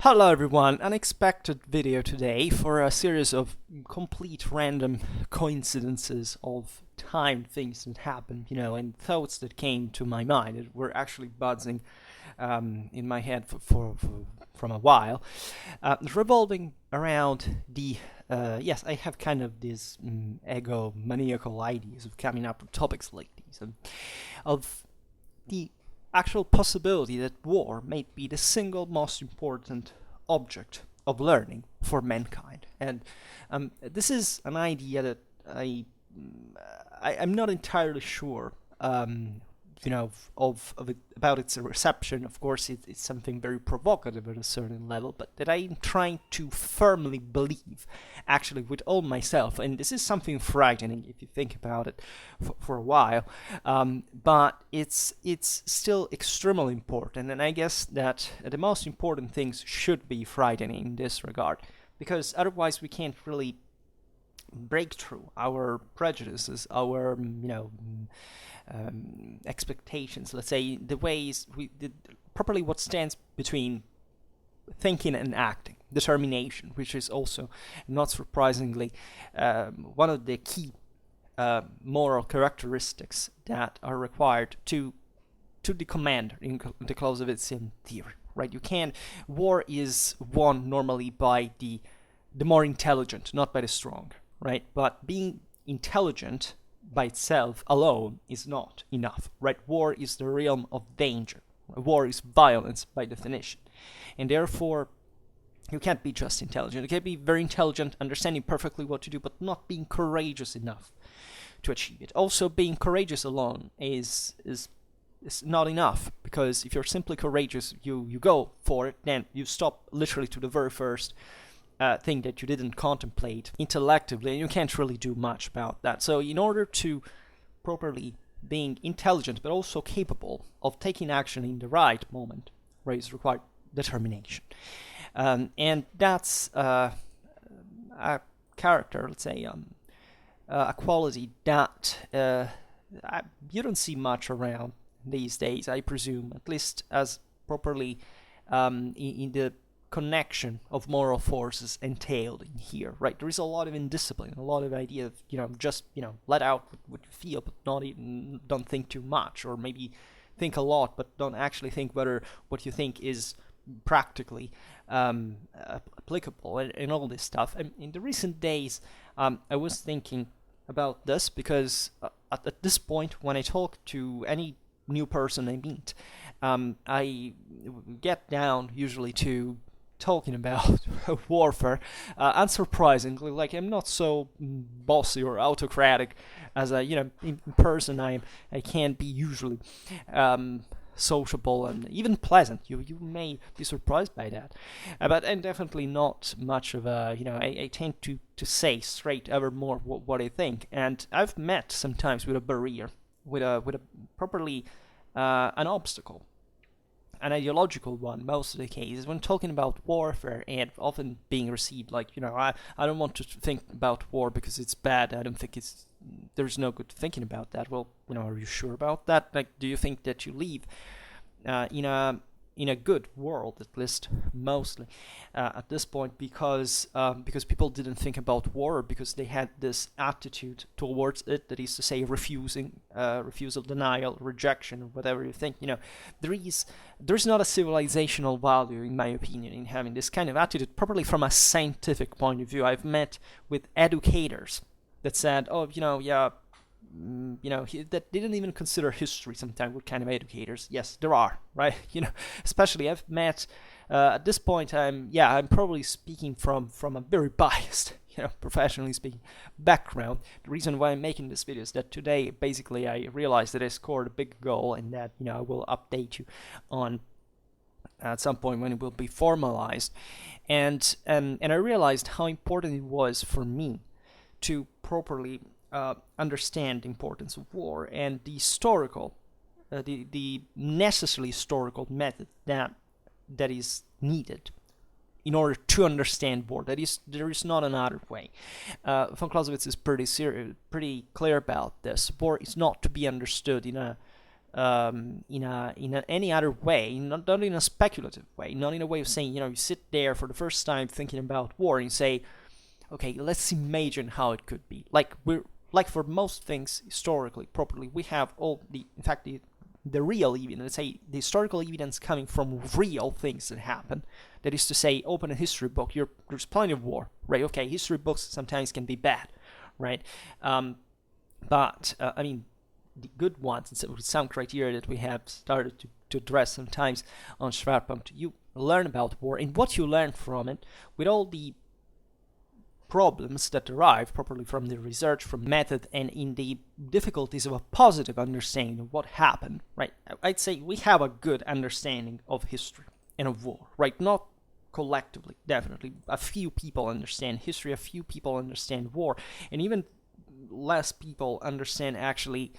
Hello everyone, unexpected video today for a series of complete random coincidences of timed things that happened, and thoughts that came to my mind that were actually buzzing in my head from a while, revolving around yes, I have kind of these egomaniacal ideas of coming up with topics like these, and of the actual possibility that war may be the single most important object of learning for mankind. And this is an idea that I'm not entirely sure about its reception. Of course, it's something very provocative at a certain level, but that I'm trying to firmly believe, actually, with all myself. And this is something frightening if you think about it for a while. But it's still extremely important, and I guess that the most important things should be frightening in this regard, because otherwise we can't really break through our prejudices, our expectations, let's say, the ways properly what stands between thinking and acting, determination, which is also, not surprisingly, one of the key moral characteristics that are required to the commander in the Clausewitzian theory, right? War is won normally by the more intelligent, not by the strong, right? But being intelligent by itself alone is not enough, right? War is the realm of danger. War is violence by definition. And therefore, you can't be just intelligent. You can't be very intelligent, understanding perfectly what to do, but not being courageous enough to achieve it. Also, being courageous alone is not enough, because if you're simply courageous, you go for it, then you stop literally to the very first thing that you didn't contemplate intellectually, and you can't really do much about that. So in order to properly being intelligent but also capable of taking action in the right moment, where is required determination, and that's a character, let's say, a quality that you don't see much around these days, I presume, at least as properly in the connection of moral forces entailed in here, right? There is a lot of indiscipline, a lot of idea of, just, let out what you feel, but don't think too much, or maybe think a lot, but don't actually think whether what you think is practically applicable, and all this stuff. And in the recent days, I was thinking about this, because at this point, when I talk to any new person I meet, I get down usually to talking about warfare, unsurprisingly. Like, I'm not so bossy or autocratic as in person I can be usually sociable and even pleasant. You may be surprised by that, but I'm definitely not much of a I tend to say straight ever more what I think, and I've met sometimes with a barrier, with a properly an obstacle, an ideological one, most of the cases, when talking about warfare, and often being received like, I don't want to think about war because it's bad. I don't think there's no good thinking about that. Well, are you sure about that? Like, do you think that you live in a good world, at least mostly at this point, because people didn't think about war, because they had this attitude towards it, that is to say, refusal, denial, rejection, or whatever you think. There's not a civilizational value, in my opinion, in having this kind of attitude, probably from a scientific point of view. I've met with educators that said, that they didn't even consider history sometimes. What kind of educators? Yes, there are, right? Especially I've met, at this point, I'm probably speaking from a very biased, professionally speaking, background. The reason why I'm making this video is that today, basically, I realized that I scored a big goal, and that, I will update you on at some point when it will be formalized. And I realized how important it was for me to properly understand the importance of war, and the historical, the necessary historical method that is needed in order to understand war. There is not another way. Von Clausewitz is pretty clear about this. War is not to be understood in a any other way, not in a speculative way, not in a way of saying, you sit there for the first time thinking about war and say, okay, let's imagine how it could be. Like for most things historically, properly, we have the real evidence, let's say the historical evidence coming from real things that happen. That is to say, open a history book, there's plenty of war, right? Okay, history books sometimes can be bad, right? But the good ones, with some criteria that we have started to address sometimes on Schwerpunkt, you learn about war, and what you learn from it, with all the problems that derive properly from the research, from method, and in the difficulties of a positive understanding of what happened, right? I'd say we have a good understanding of history and of war, right? Not collectively, definitely. A few people understand history, a few people understand war, and even less people understand actually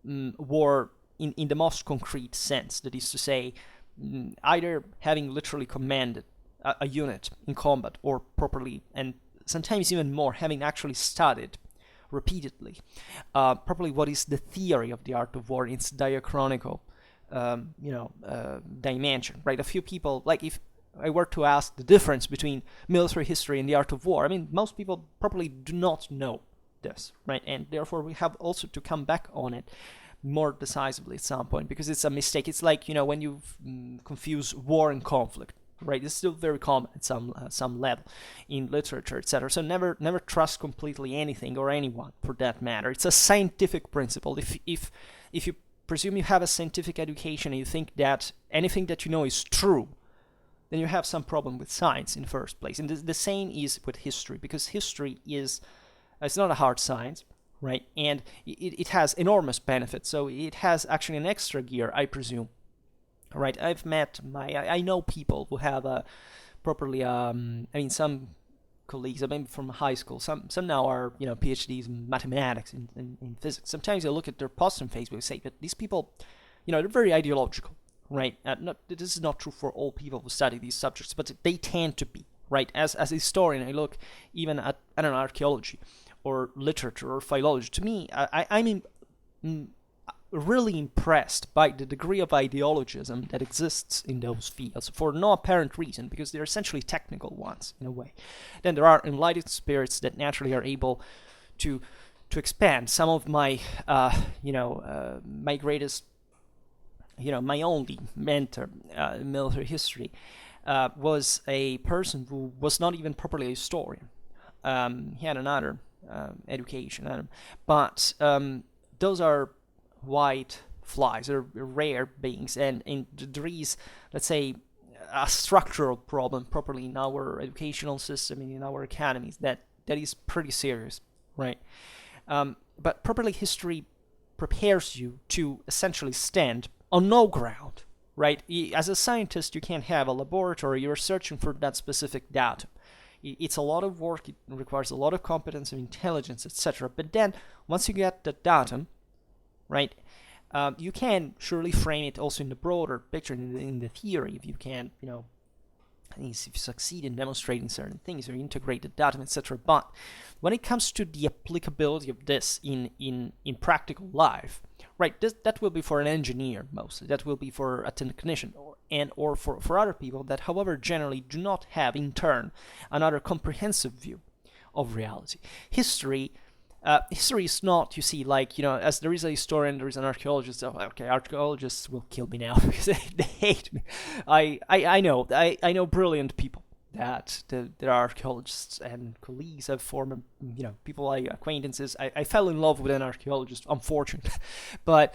war in the most concrete sense. That is to say, either having literally commanded a unit in combat, or properly, and sometimes even more, having actually studied repeatedly properly what is the theory of the art of war in its diachronical dimension, right? A few people, like if I were to ask the difference between military history and the art of war, most people probably do not know this, right? And therefore we have also to come back on it more decisively at some point, because it's a mistake. It's like, when you confuse war and conflict, right? It's still very common at some level in literature, etc. So never trust completely anything or anyone, for that matter. It's a scientific principle. If you presume you have a scientific education and you think that anything that you know is true, then you have some problem with science in the first place. And the same is with history, because history it's not a hard science, right? And it has enormous benefits. So it has actually an extra gear, I presume. Right, I know people who have properly, some colleagues, from high school, some now are, PhDs in mathematics, in physics. Sometimes I look at their posts on Facebook and say that these people, they're very ideological, right? This is not true for all people who study these subjects, but they tend to be, right? As a historian, I look even at, archaeology, or literature, or philology. To me, I'm really impressed by the degree of ideologism that exists in those fields for no apparent reason, because they're essentially technical ones in a way. Then there are enlightened spirits that naturally are able to expand. Some of my my greatest, my only mentor in military history was a person who was not even properly a historian. He had another education, but those are white flies, or rare beings, and there is, let's say, a structural problem properly in our educational system and in our academies that is pretty serious, right? But properly, history prepares you to essentially stand on no ground, right? As a scientist, you can't have a laboratory, you're searching for that specific datum. It's a lot of work, it requires a lot of competence and intelligence, etc. But then, once you get the datum, right, you can surely frame it also in the broader picture, in the theory, if you can, if you succeed in demonstrating certain things, or integrate the datum, etc. But when it comes to the applicability of this in practical life, right, that will be for an engineer mostly, that will be for a technician, or for other people that, however, generally do not have in turn another comprehensive view of reality. History is not, you see, like, as there is a historian, there is an archaeologist. Oh, okay, archaeologists will kill me now because they hate me. I know brilliant people that there are archaeologists and colleagues of former, people like acquaintances. I fell in love with an archaeologist, unfortunately, but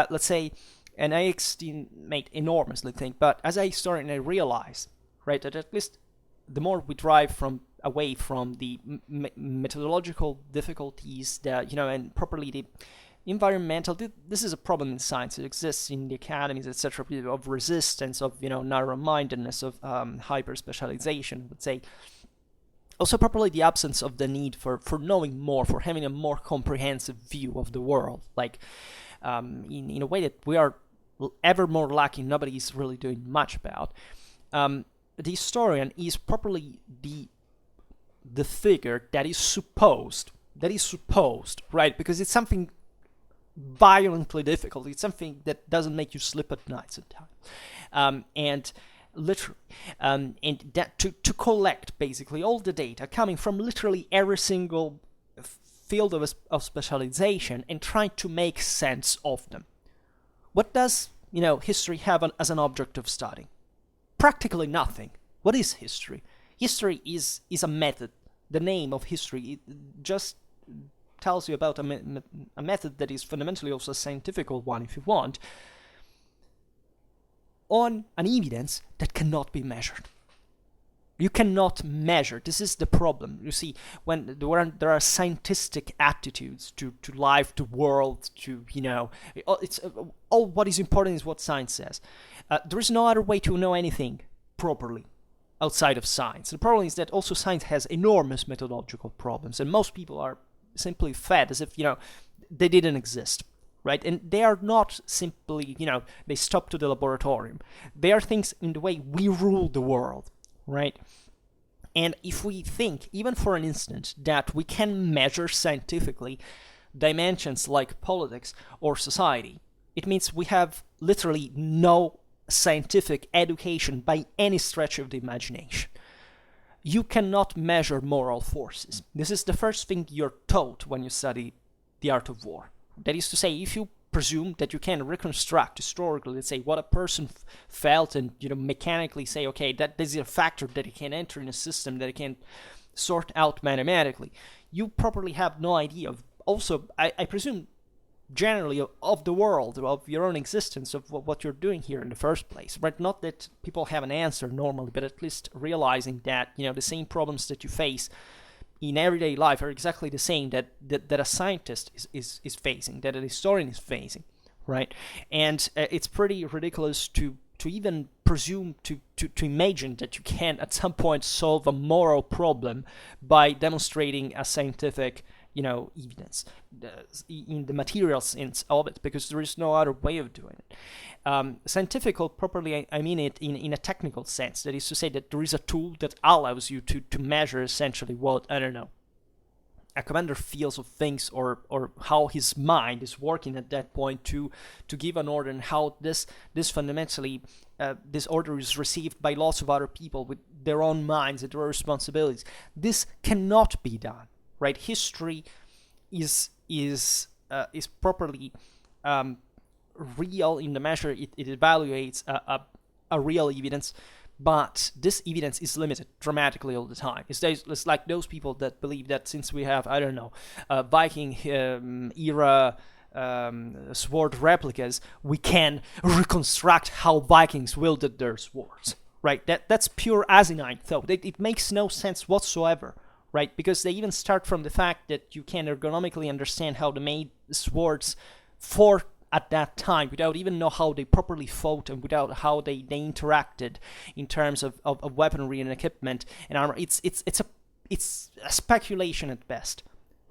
let's say, and I estimate enormously think, but as a historian, I realize, right, that at least the more we drive away from the methodological difficulties that, and properly the environmental, this is a problem in science. It exists in the academies, etc., of resistance, of, narrow-mindedness, of hyper-specialization, let's say. Also, properly the absence of the need for knowing more, for having a more comprehensive view of the world, like in a way that we are ever more lacking, nobody is really doing much about. The historian is properly the figure that is supposed, right? Because it's something violently difficult. It's something that doesn't make you sleep at night sometimes. And literally, and that to collect basically all the data coming from literally every single field of specialization and try to make sense of them. What does history have as an object of study? Practically nothing. What is history? History is a method. The name of history just tells you about a method that is fundamentally also a scientific one, if you want, on an evidence that cannot be measured. You cannot measure. This is the problem. You see, when there are scientific attitudes to life, to world, to, it's all what is important is what science says. There is no other way to know anything properly outside of science. The problem is that also science has enormous methodological problems, and most people are simply fed as if, they didn't exist. Right? And they are not simply, they stop to the laboratorium. They are things in the way we rule the world, right? And if we think, even for an instant, that we can measure scientifically dimensions like politics or society, it means we have literally no scientific education by any stretch of the imagination. You cannot measure moral forces. This is the first thing you're taught when you study the art of war. That is to say, if you presume that you can reconstruct historically, let's say, what a person felt and, mechanically say, okay, that is a factor that it can enter in a system that it can sort out mathematically, you probably have no idea of, also, I presume, generally, of the world, of your own existence, of what you're doing here in the first place, right? Not that people have an answer normally, but at least realizing that, the same problems that you face in everyday life are exactly the same that a scientist is facing, that a historian is facing, right? And it's pretty ridiculous to even presume to imagine that you can at some point solve a moral problem by demonstrating a scientific evidence in the material sense of it, because there is no other way of doing it. Scientific, properly, I mean it in a technical sense. That is to say that there is a tool that allows you to measure essentially what, I don't know, a commander feels of things, or how his mind is working at that point to give an order, and how this fundamentally, this order is received by lots of other people with their own minds and their own responsibilities. This cannot be done. Right, history is properly real in the measure it evaluates a real evidence, but this evidence is limited dramatically all the time. It's like those people that believe that since we have, I don't know, Viking era sword replicas, we can reconstruct how Vikings wielded their swords. Right, that's pure asinine thought. It makes no sense whatsoever. Right, because they even start from the fact that you can ergonomically understand how they made swords for at that time without even know how they properly fought and without how they interacted in terms of weaponry and equipment and armor. It's a speculation at best.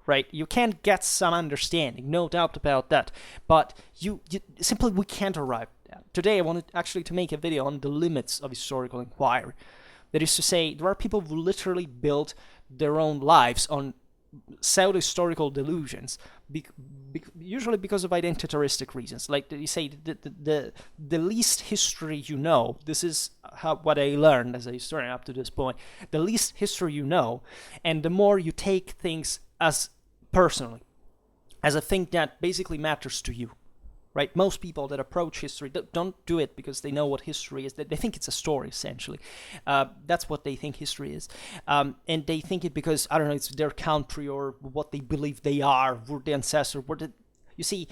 Right, you can get some understanding, no doubt about that, but you simply we can't arrive at that. Today I wanted actually to make a video on the limits of historical inquiry. That is to say, there are people who literally build their own lives on pseudo-historical delusions, usually because of identitaristic reasons. Like you say, the least history you know, this is what I learned as a historian up to this point, the least history you know, and the more you take things as personally, as a thing that basically matters to you. Right, most people that approach history don't do it because they know what history is. They think it's a story, essentially. That's what they think history is. And they think it because, I don't know, it's their country or what they believe they are, were the ancestor. You see,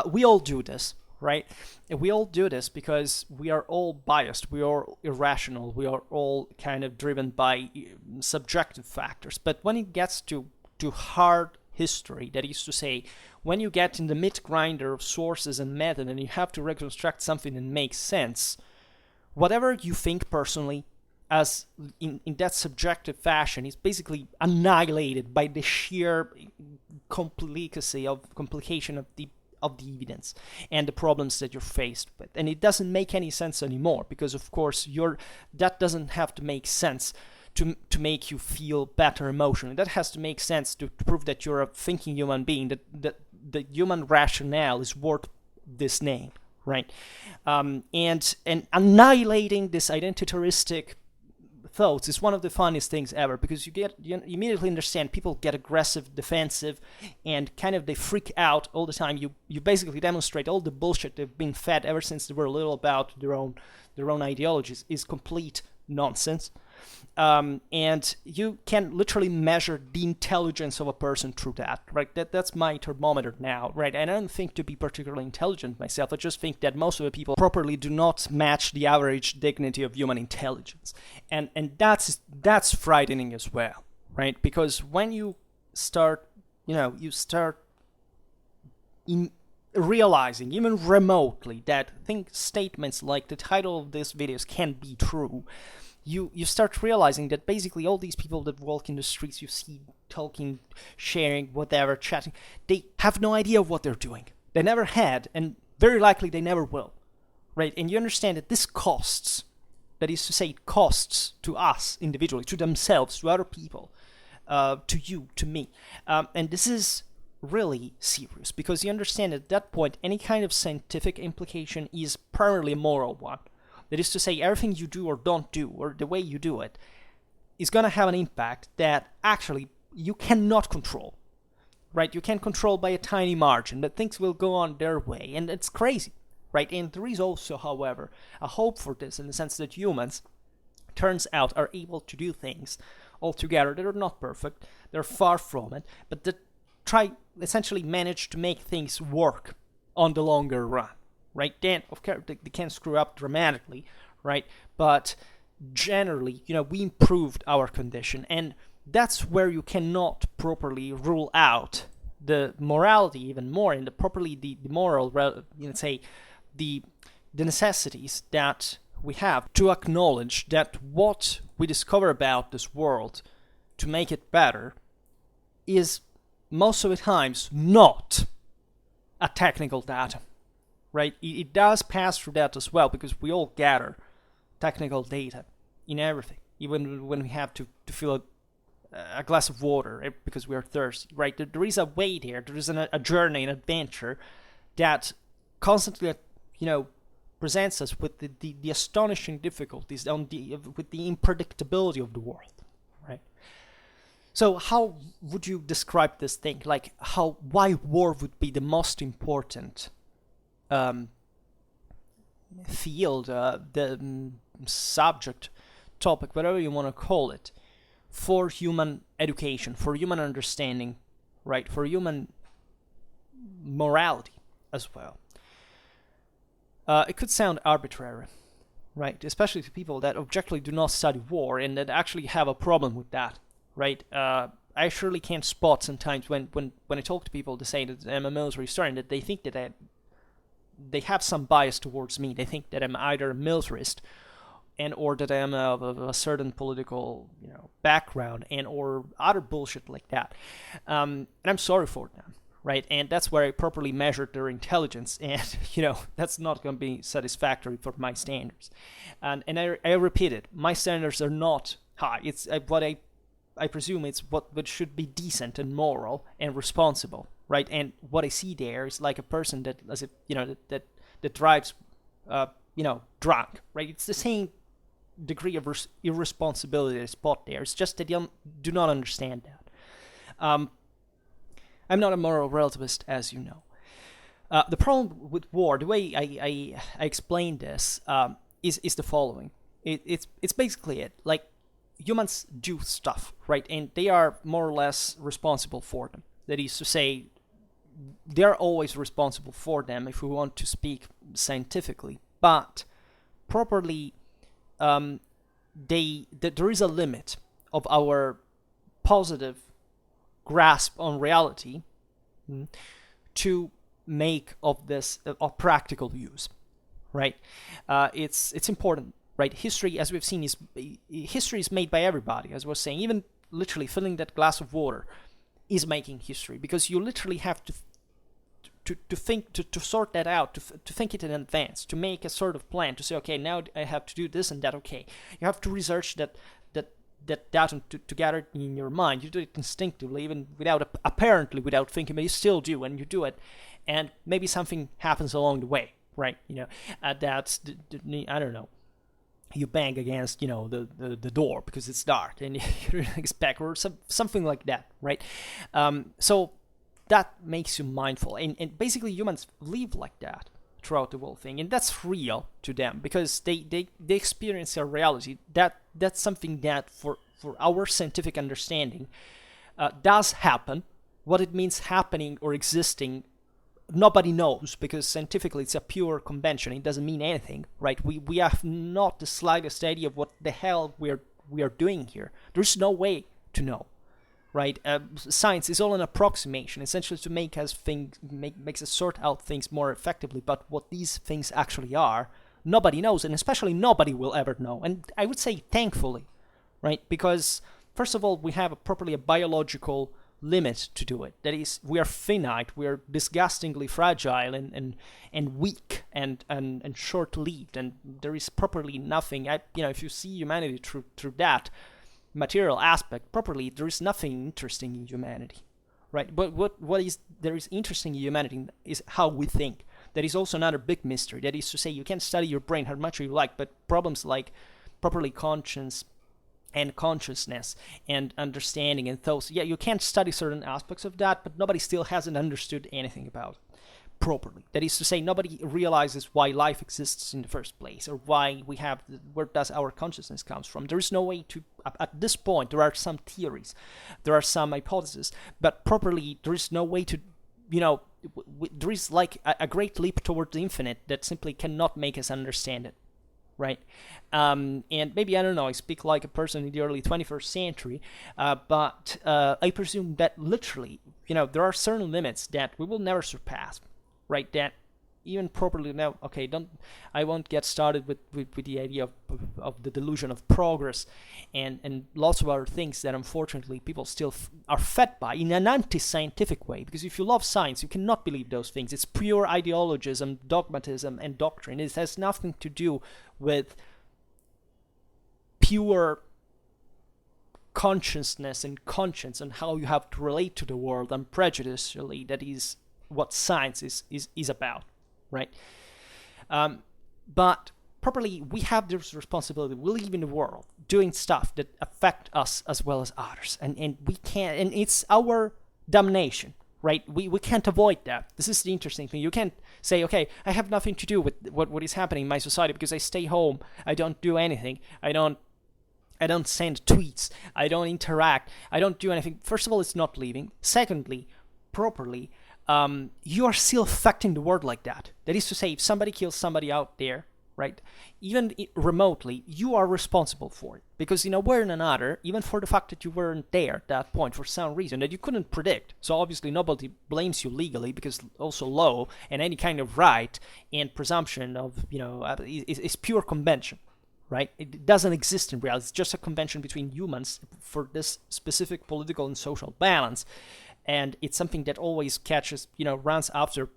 we all do this, right? And we all do this because we are all biased. We are irrational. We are all kind of driven by subjective factors. But when it gets to hard history, that is to say, when you get in the meat grinder of sources and method and you have to reconstruct something that makes sense, whatever you think personally as in that subjective fashion is basically annihilated by the sheer complication of the evidence and the problems that you're faced with. And it doesn't make any sense anymore because, of course, that doesn't have to make sense to make you feel better emotionally. That has to make sense to prove that you're a thinking human being, that the human rationale is worth this name, right? And annihilating this identitaristic thoughts is one of the funniest things ever, because you immediately understand people get aggressive, defensive, and kind of they freak out all the time. You basically demonstrate all the bullshit they've been fed ever since they were little about their own ideologies is complete nonsense. And you can literally measure the intelligence of a person through that, right? That's my thermometer now, right? And I don't think to be particularly intelligent myself. I just think that most of the people properly do not match the average dignity of human intelligence, and that's frightening as well, right? Because when you start, realizing even remotely that statements like the title of this videos can be true. You start realizing that basically all these people that walk in the streets you see talking, sharing, whatever, chatting, they have no idea of what they're doing. They never had, and very likely they never will, right? And you understand that this costs, that is to say, it costs to us individually, to themselves, to other people, to you, to me. And this is really serious, because you understand at that point any kind of scientific implication is primarily a moral one. That is to say, everything you do or don't do, or the way you do it, is going to have an impact that actually you cannot control, right? You can control by a tiny margin, but things will go on their way, and it's crazy, right? And there is also, however, a hope for this, in the sense that humans, turns out, are able to do things altogether that are not perfect, they're far from it, but that essentially manage to make things work on the longer run. Right, then of course they can screw up dramatically, right? But generally, we improved our condition, and that's where you cannot properly rule out the morality even more, and the moral, let's say, the necessities that we have to acknowledge that what we discover about this world to make it better is most of the times not a technical data. Right, it does pass through that as well, because we all gather technical data in everything, even when we have to fill a glass of water because we are thirsty. Right, there is a way there. There is a journey, an adventure that constantly, presents us with the astonishing difficulties with the unpredictability of the world. Right. So how would you describe this thing? Like why war would be the most important field, the subject, topic, whatever you want to call it, for human education, for human understanding, right, for human morality as well. It could sound arbitrary, right, especially to people that objectively do not study war and that actually have a problem with that, right? I surely can spot sometimes when I talk to people to say that I'm a military historian, that they think that they have some bias towards me. They think that I'm either a militarist or that I am of a certain political, background or other bullshit like that. And I'm sorry for them, right? And that's where I properly measured their intelligence, and that's not going to be satisfactory for my standards. And I repeat it, my standards are not high. It's what I presume it's what should be decent and moral and responsible. Right, and what I see there is like a person that, as if that drives, drunk. Right, it's the same degree of irresponsibility that I spot there. It's just that you do not understand that. I'm not a moral relativist, as you know. The problem with war, the way I explain this, is the following. It's basically it. Like, humans do stuff, right, and they are more or less responsible for them. That is to say, they're always responsible for them if we want to speak scientifically, but properly there is a limit of our positive grasp on reality to make of this a practical use, right? It's important, right? History, as we've seen, history is made by everybody, as I was saying. Even literally filling that glass of water is making history, because you literally have to think, to sort that out, to think it in advance, to make a sort of plan, to say, okay, now I have to do this and that. Okay, you have to research that that down together in your mind. You do it instinctively, even apparently without thinking, but you still do, and you do it, and maybe something happens along the way, right? That's I don't know. You bang against, the door because it's dark, and you didn't expect, or something like that, right? So that makes you mindful, and basically humans live like that throughout the whole thing, and that's real to them because they experience a reality that's something that for our scientific understanding does happen. What it means happening or existing, nobody knows, because scientifically it's a pure convention. It doesn't mean anything, right? We have not the slightest idea of what the hell we are doing here. There's no way to know, right? Science is all an approximation, essentially to make us makes us sort out things more effectively. But what these things actually are, nobody knows, and especially nobody will ever know. And I would say thankfully, right? Because first of all, we have a biological limit to do it. That is, we are finite, we are disgustingly fragile and weak and short-lived, and there is properly nothing. If you see humanity through that material aspect properly, there is nothing interesting in humanity, right? But what is there is interesting in humanity is how we think. That is also another big mystery. That is to say, you can study your brain how much you like, but problems like properly conscience and consciousness and understanding and thoughts, you can't study certain aspects of that, but nobody still hasn't understood anything about it properly. That is to say, nobody realizes why life exists in the first place, or why where does our consciousness comes from. There is no way to, at this point, there are some theories, there are some hypotheses, but properly there is no way to, there is like a great leap toward the infinite that simply cannot make us understand it. Right, and maybe, I don't know, I speak like a person in the early 21st century, but I presume that literally, there are certain limits that we will never surpass, right? That even properly now, okay, I won't get started with the idea of the delusion of progress and lots of other things that unfortunately people still are fed by in an anti-scientific way. Because if you love science, you cannot believe those things. It's pure ideologism, dogmatism, and doctrine. It has nothing to do with pure consciousness and conscience and how you have to relate to the world unprejudicially. That is what science is about. Right, but properly, we have this responsibility. We live in the world doing stuff that affect us as well as others, and we can't. And it's our damnation, right? We can't avoid that. This is the interesting thing. You can't say, okay, I have nothing to do with what is happening in my society because I stay home. I don't do anything. I don't send tweets. I don't interact. I don't do anything. First of all, it's not living. Secondly, properly, you are still affecting the world like that. That is to say, if somebody kills somebody out there, right, even remotely, you are responsible for it. Because in a way or another, even for the fact that you weren't there at that point for some reason that you couldn't predict. So obviously nobody blames you legally, because also law and any kind of right and presumption of, is pure convention. Right? It doesn't exist in reality. It's just a convention between humans for this specific political and social balance. And it's something that always runs after,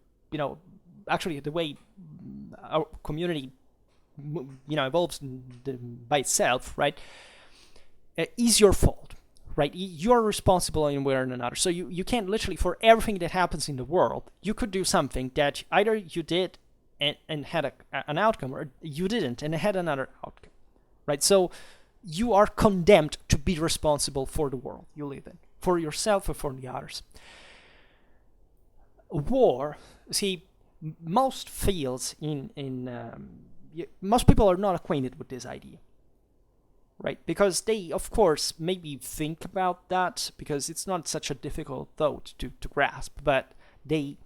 actually the way our community, evolves by itself, right, is your fault, right? You're responsible in one way or another. So you can't literally, for everything that happens in the world, you could do something that either you did and had an outcome, or you didn't and had another outcome, right? So you are condemned to be responsible for the world you live in, for yourself or for the others. War, see, most fields most people are not acquainted with this idea, right? Because they, of course, maybe think about that because it's not such a difficult thought to grasp, but they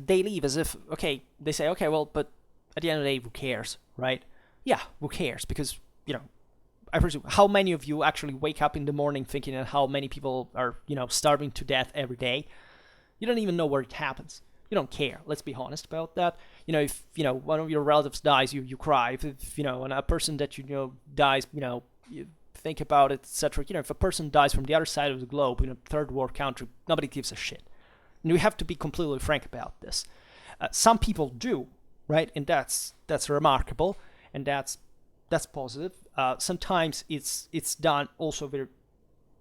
leave as if, okay, they say, okay, well, but at the end of the day, who cares, right? Yeah, who cares? Because, I presume, how many of you actually wake up in the morning thinking that how many people are, starving to death every day? You don't even know where it happens. You don't care. Let's be honest about that. If, one of your relatives dies, you cry. If and a person that dies, you think about it, etc. If a person dies from the other side of the globe in a third world country, nobody gives a shit. And we have to be completely frank about this. Some people do, right? And that's remarkable, and that's positive. sometimes it's done also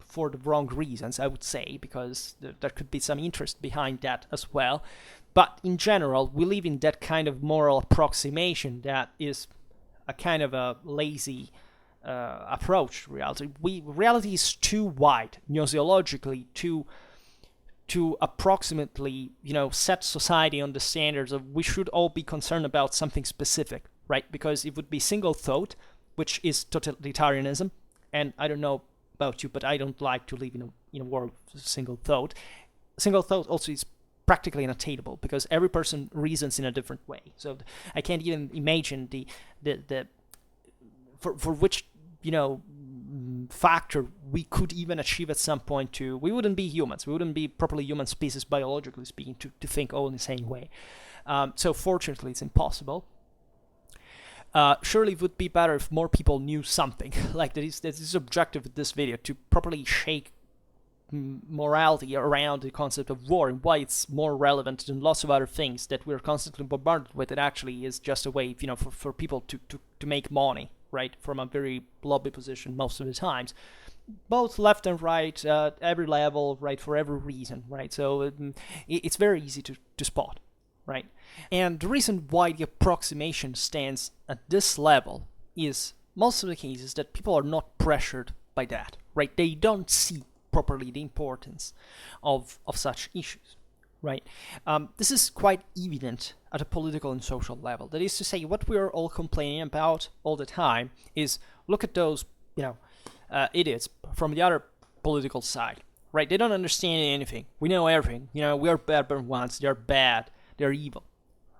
for the wrong reasons, I would say, because there could be some interest behind that as well. But in general, we live in that kind of moral approximation that is a kind of a lazy approach to reality. Reality is too wide, gnoseologically, to approximately, set society on the standards of we should all be concerned about something specific, right? Because it would be single thought, which is totalitarianism, and I don't know about you, but I don't like to live in a world of single thought. Single thought also is practically unattainable because every person reasons in a different way. So I can't even imagine the for which factor we could even achieve at some point to we wouldn't be humans. We wouldn't be properly human species biologically speaking to think all in the same way. So fortunately, it's impossible. Surely it would be better if more people knew something. Like that is objective with this video, to properly shake morality around the concept of war and why it's more relevant than lots of other things that we're constantly bombarded with. It actually is just a way, for people to make money, right, from a very lobby position most of the times, both left and right, every level, right, for every reason, right. So it's very easy to spot, right. And the reason why the approximation stands at this level is most of the cases that people are not pressured by that, right. They don't see properly the importance of such issues, right? This is quite evident at a political and social level. That is to say, what we are all complaining about all the time is look at those, idiots from the other political side, right? They don't understand anything. We know everything. We are bad ones. They're bad. They're evil,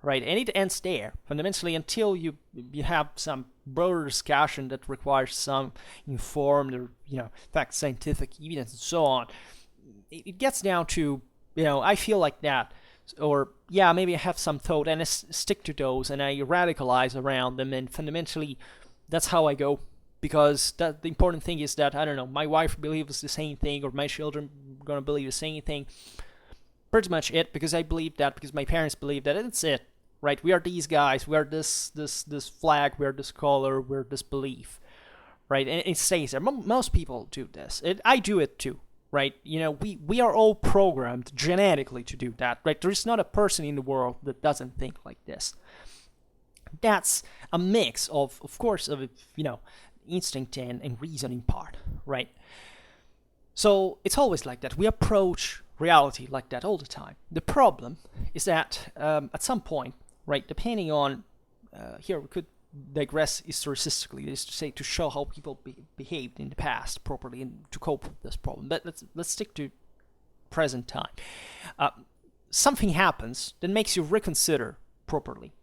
right? And it ends there, fundamentally, until you have some broader discussion that requires some informed or, scientific evidence and so on. It gets down to, I feel like that, or, maybe I have some thought and I stick to those and I radicalize around them, and fundamentally, that's how I go. Because the important thing is that, I don't know, my wife believes the same thing, or my children are going to believe the same thing. Pretty much it, because I believe that, because my parents believe that, and that's it. Right, we are these guys, we are this flag, we are this color, we're this belief, right? And it stays there. Most people do this. I do it too, right? We are all programmed genetically to do that, right? There is not a person in the world that doesn't think like this. That's a mix of course, of instinct and reasoning part, right? So it's always like that. We approach reality like that all the time. The problem is that at some point, right, depending on, here we could digress historicistically, that is to say, to show how people behaved in the past properly and to cope with this problem. But let's stick to present time. Something happens that makes you reconsider properly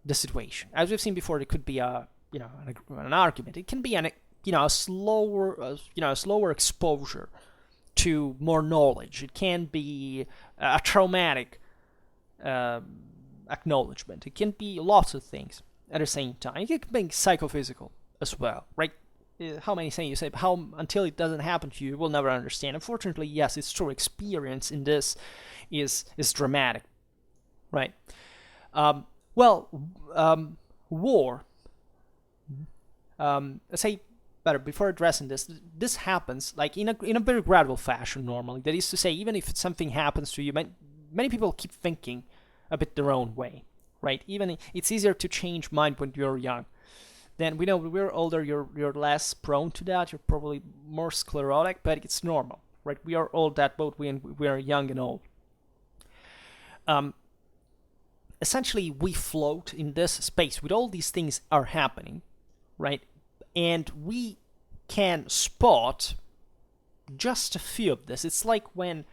the situation. As we've seen before, it could be an argument. It can be a slower exposure to more knowledge. It can be a traumatic acknowledgement. It can be lots of things at the same time. It can be psychophysical as well, right? How many things you say, until it doesn't happen to you, you will never understand. Unfortunately, yes, it's true. Experience in this is dramatic, right? War. Let's say better before addressing this happens like in a very gradual fashion normally. That is to say, even if something happens to you, many people keep thinking a bit their own way, right? Even it's easier to change mind when you're young. Then we know when we're older, you're less prone to that. You're probably more sclerotic, but it's normal, right? We are all that both when we are young and old. Essentially, we float in this space with all these things are happening, right? And we can spot just a few of this. It's like when,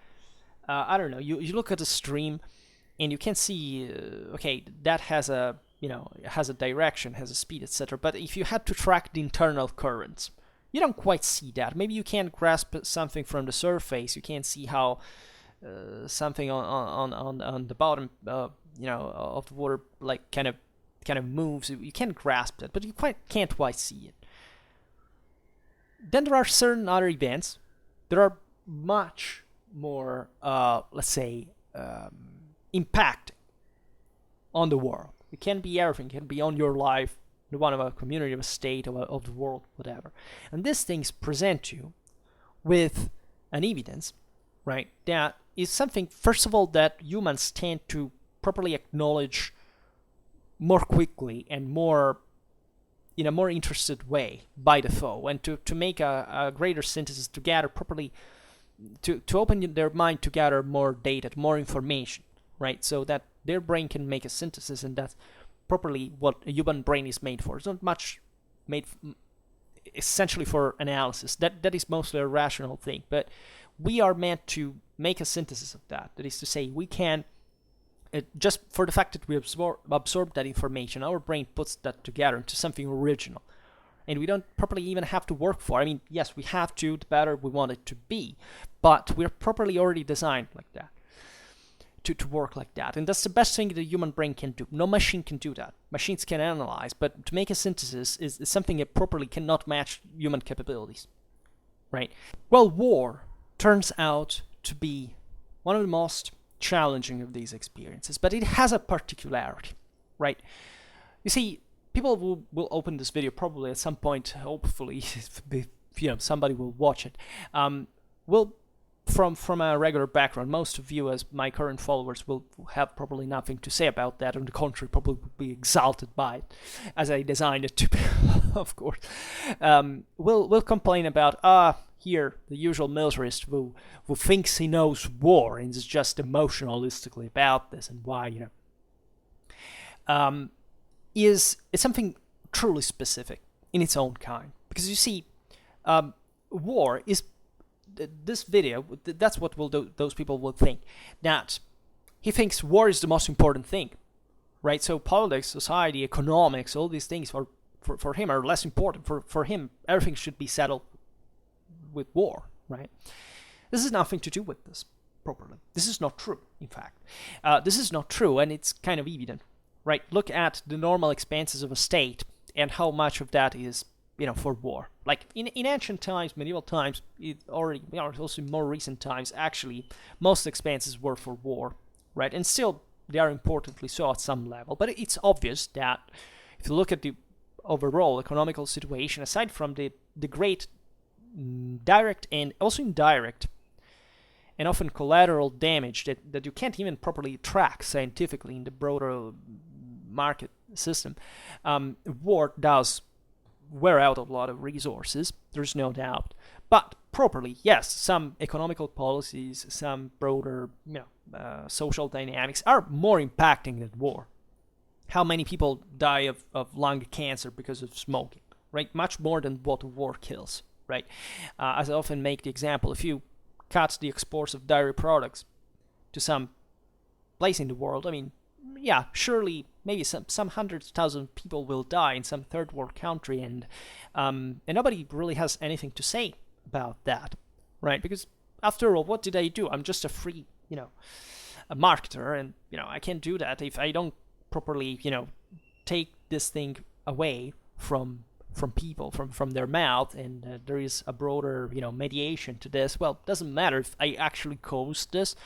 I don't know, you look at a stream and you can see, okay, that has a, has a direction, has a speed, etc. But if you had to track the internal currents, you don't quite see that. Maybe you can't grasp something from the surface. You can't see how something on the bottom, of the water, like kind of moves. You can grasp it, but you can't quite see it. Then there are certain other events that are much more, let's say, impact on the world. It can be everything. It can be on your life, one of a community, of a state, of the world, whatever. And these things present you with an evidence, right, that is something, first of all, that humans tend to properly acknowledge more quickly and more in a more interested way by the foe, and to make a greater synthesis, to gather properly, to open their mind to gather more data, more information, right, so that their brain can make a synthesis, and that's properly what a human brain is made for. It's not much made essentially for analysis. That is mostly a rational thing, but we are meant to make a synthesis of that. That is to say, we can, just for the fact that we absorb that information, our brain puts that together into something original. And we don't properly even have to work for it. I mean, yes, we have to, the better we want it to be, but we're properly already designed like that, to work like that. And that's the best thing the human brain can do. No machine can do that. Machines can analyze, but to make a synthesis is something that properly cannot match human capabilities, right? Well, war turns out to be one of the most challenging of these experiences, but it has a particularity, right? You see, people will open this video probably at some point, hopefully, if somebody will watch it. Will from a regular background, most of you as my current followers will have probably nothing to say about that. On the contrary, probably will be exalted by it, as I designed it to be, of course. We'll complain about here the usual militarist who thinks he knows war and is just emotionalistically about this, and why is something truly specific in its own kind. Because you see, war is, this video, that's what those people will think, that he thinks war is the most important thing, right? So politics, society, economics, all these things for him are less important. For him, everything should be settled with war, right? This has nothing to do with this properly. This is not true, in fact. This is not true, and it's kind of evident, right? Look at the normal expenses of a state and how much of that is, for war. Like in ancient times, medieval times, also in more recent times, actually, most expenses were for war, right? And still, they are importantly so at some level. But it's obvious that if you look at the overall economical situation, aside from the great direct and also indirect and often collateral damage that you can't even properly track scientifically in the broader market system, war does wear out a lot of resources, there's no doubt. But properly, yes, some economical policies, some broader social dynamics are more impacting than war. How many people die of lung cancer because of smoking, right? Much more than what war kills, right? As I often make the example, if you cut the exports of dairy products to some place in the world, I mean, yeah, surely maybe some hundreds of thousands of people will die in some third world country, and nobody really has anything to say about that, right? Because after all, what did I do? I'm just a free, a marketer, and I can't do that if I don't properly, take this thing away from people, from their mouth, and there is a broader, mediation to this. Well, it doesn't matter if I actually cause this.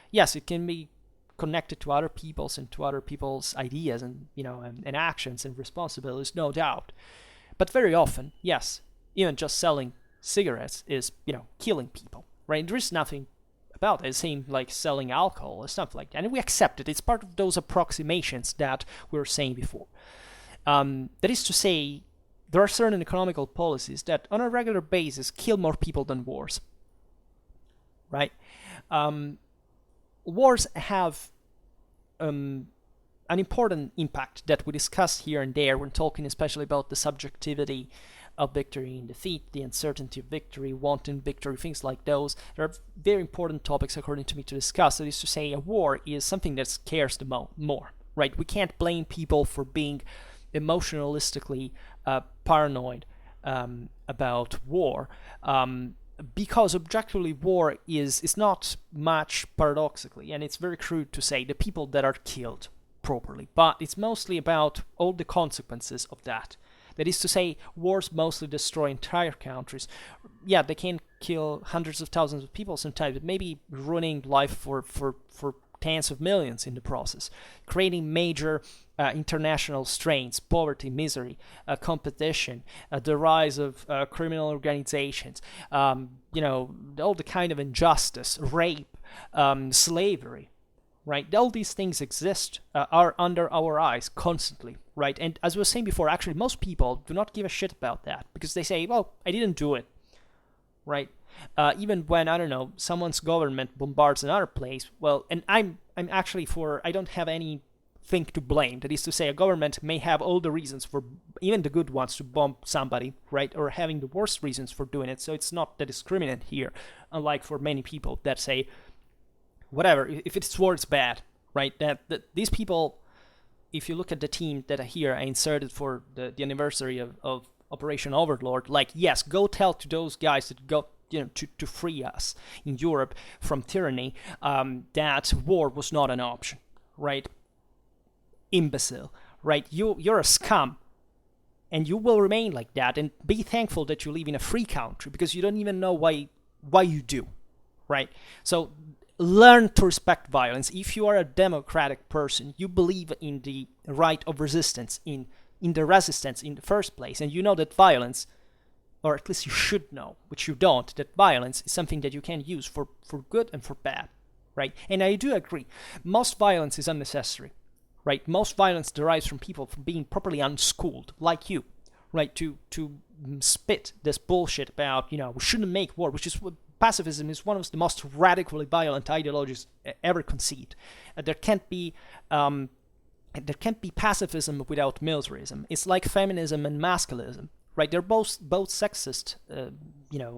Yes, it can be connected to other people's and to other people's ideas and and actions and responsibilities, no doubt. But very often, yes, even just selling cigarettes is killing people, right? There is nothing about it. It's same like selling alcohol or stuff like that, and we accept it. It's part of those approximations that we were saying before. That is to say, there are certain economical policies that on a regular basis kill more people than wars, right? Wars have an important impact that we discuss here and there when talking especially about the subjectivity of victory and defeat, the uncertainty of victory, wanton victory, things like those. There are very important topics, according to me, to discuss. That is to say, a war is something that scares the more, right? We can't blame people for being emotionalistically paranoid about war, because objectively war is not much, paradoxically, and it's very crude to say, the people that are killed properly, but it's mostly about all the consequences of that. That is to say, wars mostly destroy entire countries. Yeah, they can kill hundreds of thousands of people sometimes, but maybe ruining life for tens of millions in the process, creating major international strains, poverty, misery, competition, the rise of criminal organizations, all the kind of injustice, rape, slavery, right? All these things exist, are under our eyes constantly, right? And as I was saying before, actually, most people do not give a shit about that because they say, well, I didn't do it, right? Even when, I don't know, someone's government bombards another place, well, and I'm actually I don't have anything to blame. That is to say, a government may have all the reasons for, even the good ones, to bomb somebody, right? Or having the worst reasons for doing it. So it's not the discriminant here, unlike for many people that say, whatever, if it's war, it's bad, right? That these people, if you look at the team that here I inserted for the anniversary of Operation Overlord, like, yes, go tell to those guys that go, to free us in Europe from tyranny, that war was not an option, right? Imbecile, right? You're a scum, and you will remain like that, and be thankful that you live in a free country, because you don't even know why you do, right? So learn to respect violence. If you are a democratic person, you believe in the right of resistance, in the resistance in the first place, and you know that violence, or at least you should know, which you don't, that violence is something that you can use for good and for bad, right? And I do agree, most violence is unnecessary, right? Most violence derives from people from being properly unschooled, like you, right? To spit this bullshit about, we shouldn't make war, which is what pacifism is, one of the most radically violent ideologies ever conceived. There can't be pacifism without militarism. It's like feminism and masculinism, right? They're both sexist,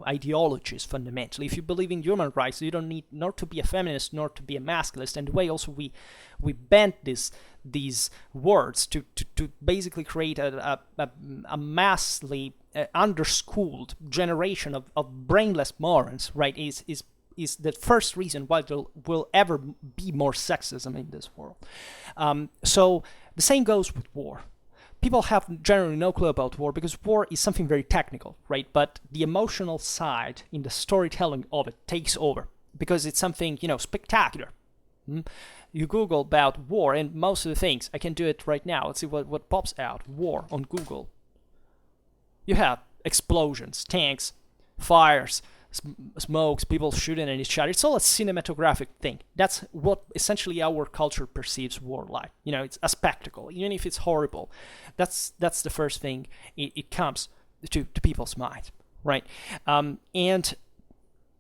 ideologies fundamentally. If you believe in human rights, you don't need nor to be a feminist nor to be a masculist. And the way also we bend these words to basically create a massively underschooled generation of brainless morons, right? Is the first reason why there will ever be more sexism in this world. So the same goes with war. People have generally no clue about war because war is something very technical, right? But the emotional side in the storytelling of it takes over because it's something, spectacular. You Google about war and most of the things, I can do it right now. Let's see what pops out. War on Google. You have explosions, tanks, fires, smokes, people shooting at each other. It's all a cinematographic thing. That's what essentially our culture perceives war like. It's a spectacle, even if it's horrible. That's the first thing it comes to people's minds, right? And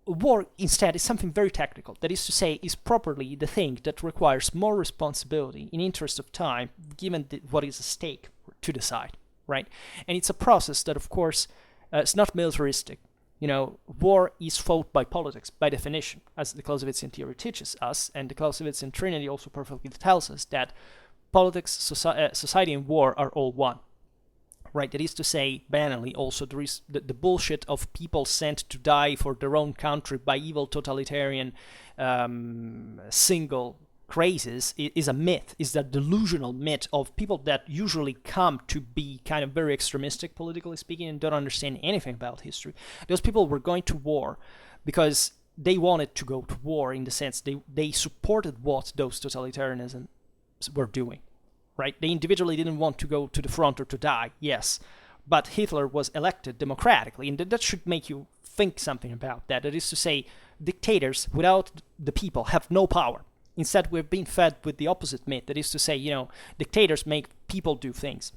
war instead is something very technical. That is to say, is properly the thing that requires more responsibility in interest of time, given what is at stake to decide, right? And it's a process that, of course, it's not militaristic. War is fought by politics, by definition, as the Clausewitzian theory teaches us, and the Clausewitzian Trinity also perfectly tells us that politics, society, and war are all one, right? That is to say, banally, also, there is the bullshit of people sent to die for their own country by evil totalitarian single crazes is a myth, is that delusional myth of people that usually come to be kind of very extremistic, politically speaking, and don't understand anything about history. Those people were going to war because they wanted to go to war, in the sense they supported what those totalitarianisms were doing, right? They individually didn't want to go to the front or to die, yes, but Hitler was elected democratically, and that should make you think something about that. That is to say, dictators without the people have no power. Instead, we've been fed with the opposite myth. That is to say, dictators make people do things,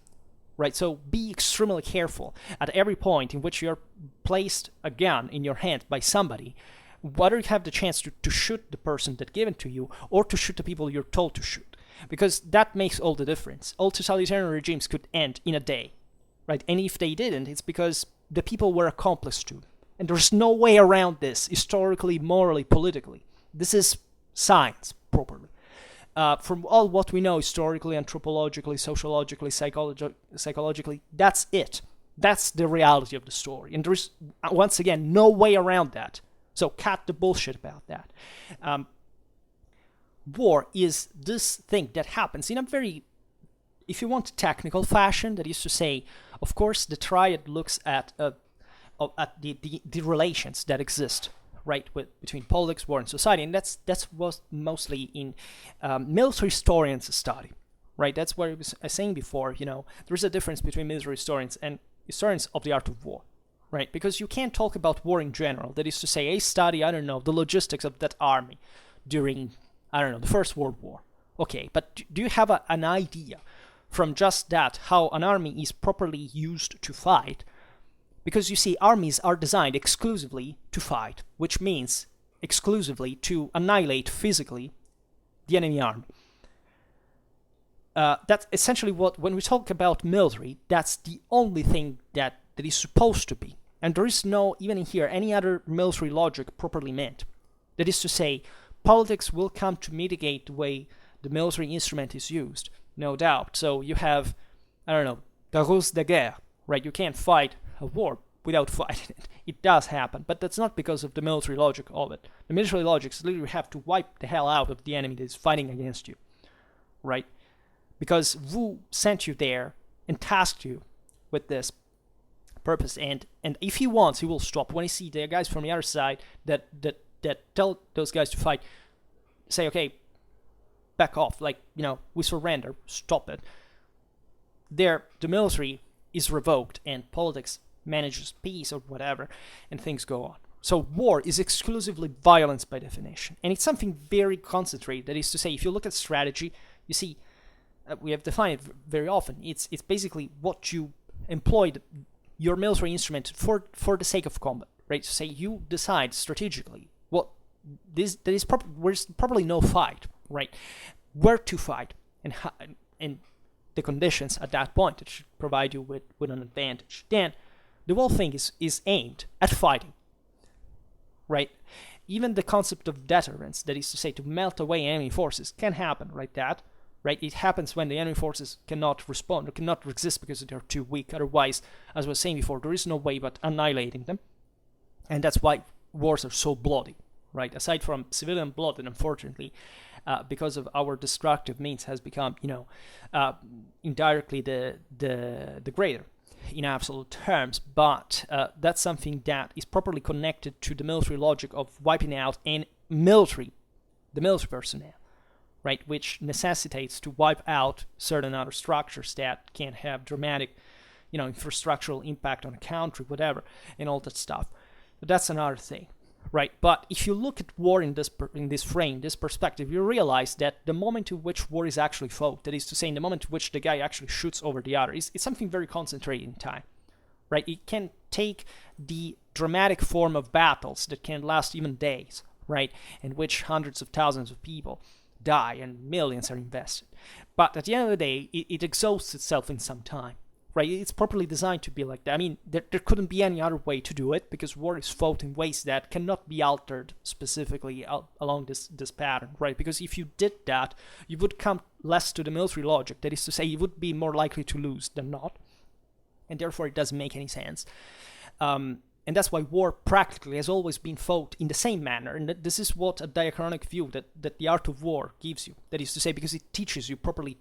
right? So be extremely careful at every point in which you're placed a gun in your hand by somebody, whether you have the chance to shoot the person that gave it to you or to shoot the people you're told to shoot, because that makes all the difference. All totalitarian regimes could end in a day, right? And if they didn't, it's because the people were accomplice to. And there's no way around this, historically, morally, politically. This is science, properly. From all what we know historically, anthropologically, sociologically, psychologically, that's it. That's the reality of the story. And there is, once again, no way around that. So cut the bullshit about that. War is this thing that happens in a very, if you want, technical fashion. That is to say, of course, the triad looks at the relations that exist, right, between politics, war, and society, and that's what mostly in military historians study, right? That's what I was saying before. There's a difference between military historians and historians of the art of war, right? Because you can't talk about war in general. That is to say, I study, I don't know, the logistics of that army during, I don't know, the First World War. Okay, but do you have an idea from just that how an army is properly used to fight? Because you see, armies are designed exclusively to fight, which means exclusively to annihilate physically the enemy army. That's essentially when we talk about military, that's the only thing that is supposed to be. And there is no, even in here, any other military logic properly meant. That is to say, politics will come to mitigate the way the military instrument is used, no doubt. So you have, I don't know, the ruse de guerre, right? You can't fight a war without fighting it. It does happen, but that's not because of the military logic of it. The military logic is literally you have to wipe the hell out of the enemy that is fighting against you, right? Because Wu sent you there and tasked you with this purpose, and if he wants, he will stop. When he see the guys from the other side that tell those guys to fight, say, okay, back off, we surrender, stop it. There, the military is revoked, and politics manages peace or whatever, and things go on. So war is exclusively violence by definition, and it's something very concentrated. That is to say, if you look at strategy, you see, we have defined it very often. It's basically what you employed your military instrument for the sake of combat, right? So say you decide strategically where there's probably no fight, right? Where to fight and how, and the conditions at that point that should provide you with an advantage. Then the whole thing is aimed at fighting, right? Even the concept of deterrence, that is to say, to melt away enemy forces, can happen like that. Right? It happens when the enemy forces cannot respond or cannot resist because they are too weak. Otherwise, as I was saying before, there is no way but annihilating them. And that's why wars are so bloody, right? Aside from civilian blood, that unfortunately, because of our destructive means, has become, indirectly the greater in absolute terms. But that's something that is properly connected to the military logic of wiping out the military personnel. Right, which necessitates to wipe out certain other structures that can have dramatic, infrastructural impact on a country, whatever, and all that stuff. But that's another thing, right? But if you look at war in this frame, this perspective, you realize that the moment in which war is actually fought, that is to say, in the moment in which the guy actually shoots over the other, is something very concentrated in time, right? It can take the dramatic form of battles that can last even days, right? In which hundreds of thousands of people die and millions are invested. But at the end of the day, it exhausts itself in some time, right? It's properly designed to be like that. I mean, there couldn't be any other way to do it, because war is fought in ways that cannot be altered specifically along this pattern, right? Because if you did that, you would come less to the military logic. That is to say, you would be more likely to lose than not, and therefore it doesn't make any sense. And that's why war practically has always been fought in the same manner. And this is what a diachronic view that the art of war gives you. That is to say, because it teaches you properly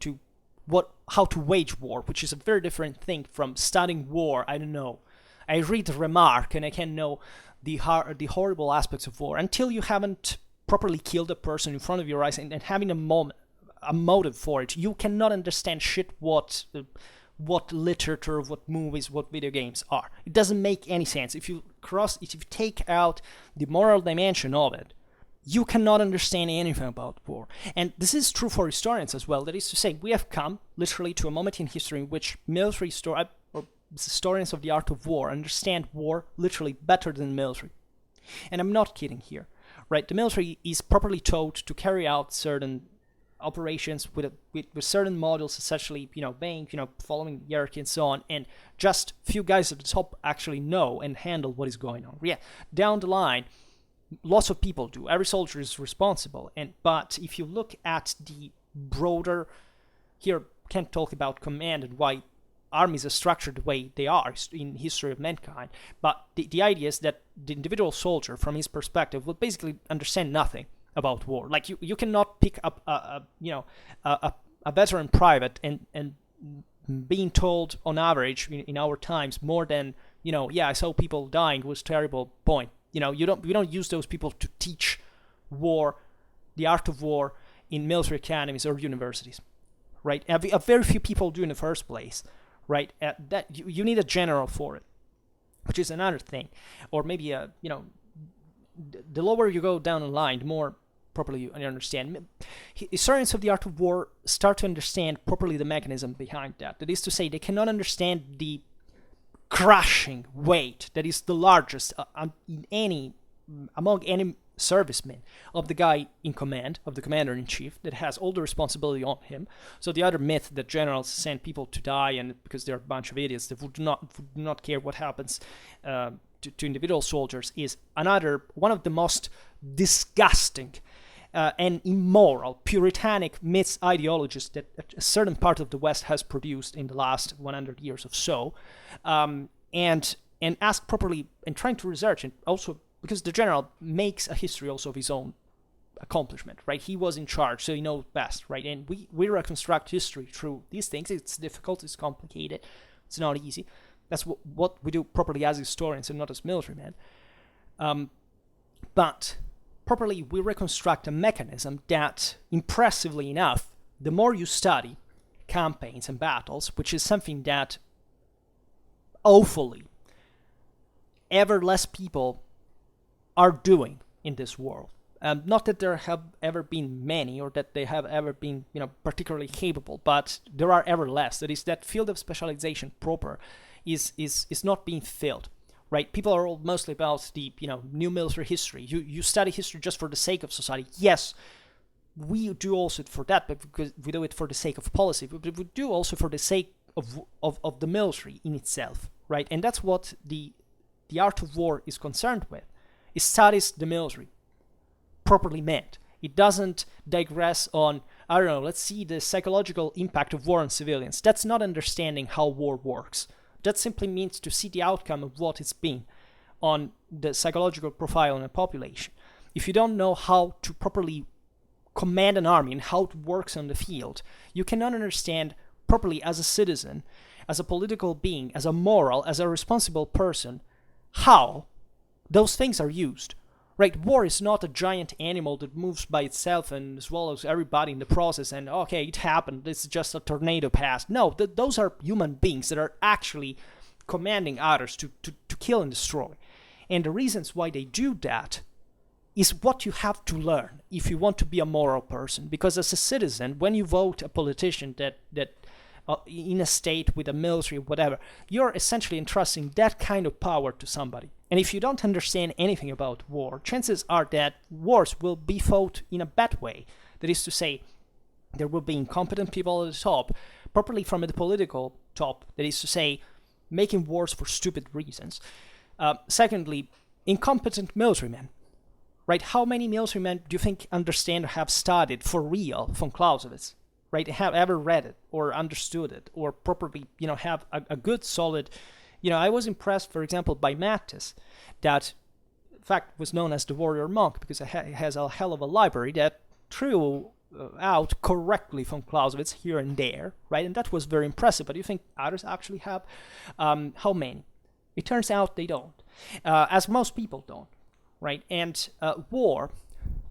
how to wage war, which is a very different thing from studying war. I don't know. I read a remark and I can know the horrible aspects of war until you haven't properly killed a person in front of your eyes and having a motive for it. You cannot understand shit what literature, what movies, what video games are. It doesn't make any sense. If you take out the moral dimension of it, you cannot understand anything about war. And this is true for historians as well. That is to say, we have come literally to a moment in history in which military or historians of the art of war understand war literally better than the military. And I'm not kidding here, right? The military is properly taught to carry out certain operations with certain models, essentially, being, following hierarchy and so on, and just few guys at the top actually know and handle what is going on. Yeah, down the line, lots of people do. Every soldier is responsible, but if you look at the broader, here can't talk about command and why armies are structured the way they are in history of mankind, but the idea is that the individual soldier, from his perspective, will basically understand nothing about war. Like you cannot pick up a veteran private and being told on average in our times more than I saw people dying, it was terrible point. We don't use those people to teach war, the art of war, in military academies or universities, right? A very few people do in the first place, right? That you need a general for it, which is another thing. Or maybe the lower you go down the line, the more properly you understand. Historians of the art of war start to understand properly the mechanism behind that. That is to say, they cannot understand the crushing weight that is the largest among any servicemen of the guy in command, of the commander-in-chief, that has all the responsibility on him. So the other myth that generals send people to die and because they're a bunch of idiots that would not care what happens to individual soldiers is one of the most disgusting and immoral, puritanic myths, ideologies that a certain part of the West has produced in the last 100 years or so, and ask properly and trying to research, and also because the general makes a history also of his own accomplishment, right? He was in charge, so he knows best, right? And we reconstruct history through these things. It's difficult, it's complicated, it's not easy. That's what we do properly as historians and not as military men. But properly, we reconstruct a mechanism that, impressively enough, the more you study campaigns and battles, which is something that awfully ever less people are doing in this world. Not that there have ever been many or that they have ever been, particularly capable, but there are ever less. That is, that field of specialization proper is not being filled. Right, people are all mostly about the new military history. You study history just for the sake of society. Yes, we do also for that, but because we do it for the sake of policy. But we do also for the sake of the military in itself, right? And that's what the art of war is concerned with. It studies the military, properly meant. It doesn't digress on, I don't know, let's see the psychological impact of war on civilians. That's not understanding how war works. That simply means to see the outcome of what it's been on the psychological profile in a population. If you don't know how to properly command an army and how it works on the field, you cannot understand properly as a citizen, as a political being, as a moral, as a responsible person, how those things are used. Right, war is not a giant animal that moves by itself and swallows everybody in the process and, okay, it happened, it's just a tornado passed. No, those are human beings that are actually commanding others to kill and destroy. And the reasons why they do that is what you have to learn if you want to be a moral person. Because as a citizen, when you vote a politician that in a state with a military, whatever, you're essentially entrusting that kind of power to somebody. And if you don't understand anything about war, chances are that wars will be fought in a bad way. That is to say, there will be incompetent people at the top, properly from the political top, that is to say, making wars for stupid reasons. Secondly, incompetent military men. Right? How many military men do you think understand or have studied for real von Clausewitz? Right? Have ever read it or understood it or properly, have a good solid... I was impressed, for example, by Mattis, that in fact was known as the warrior monk because it has a hell of a library that threw out correctly from Clausewitz here and there, right? And that was very impressive. But do you think others actually have? How many? It turns out they don't, as most people don't, right? And war,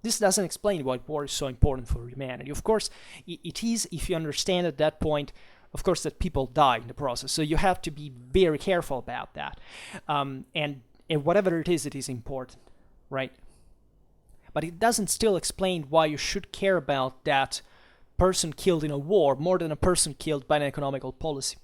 this doesn't explain why war is so important for humanity. Of course, it is if you understand at that point, of course, that people die in the process. So you have to be very careful about that. And whatever it is important, right? But it doesn't still explain why you should care about that person killed in a war more than a person killed by an economical policy.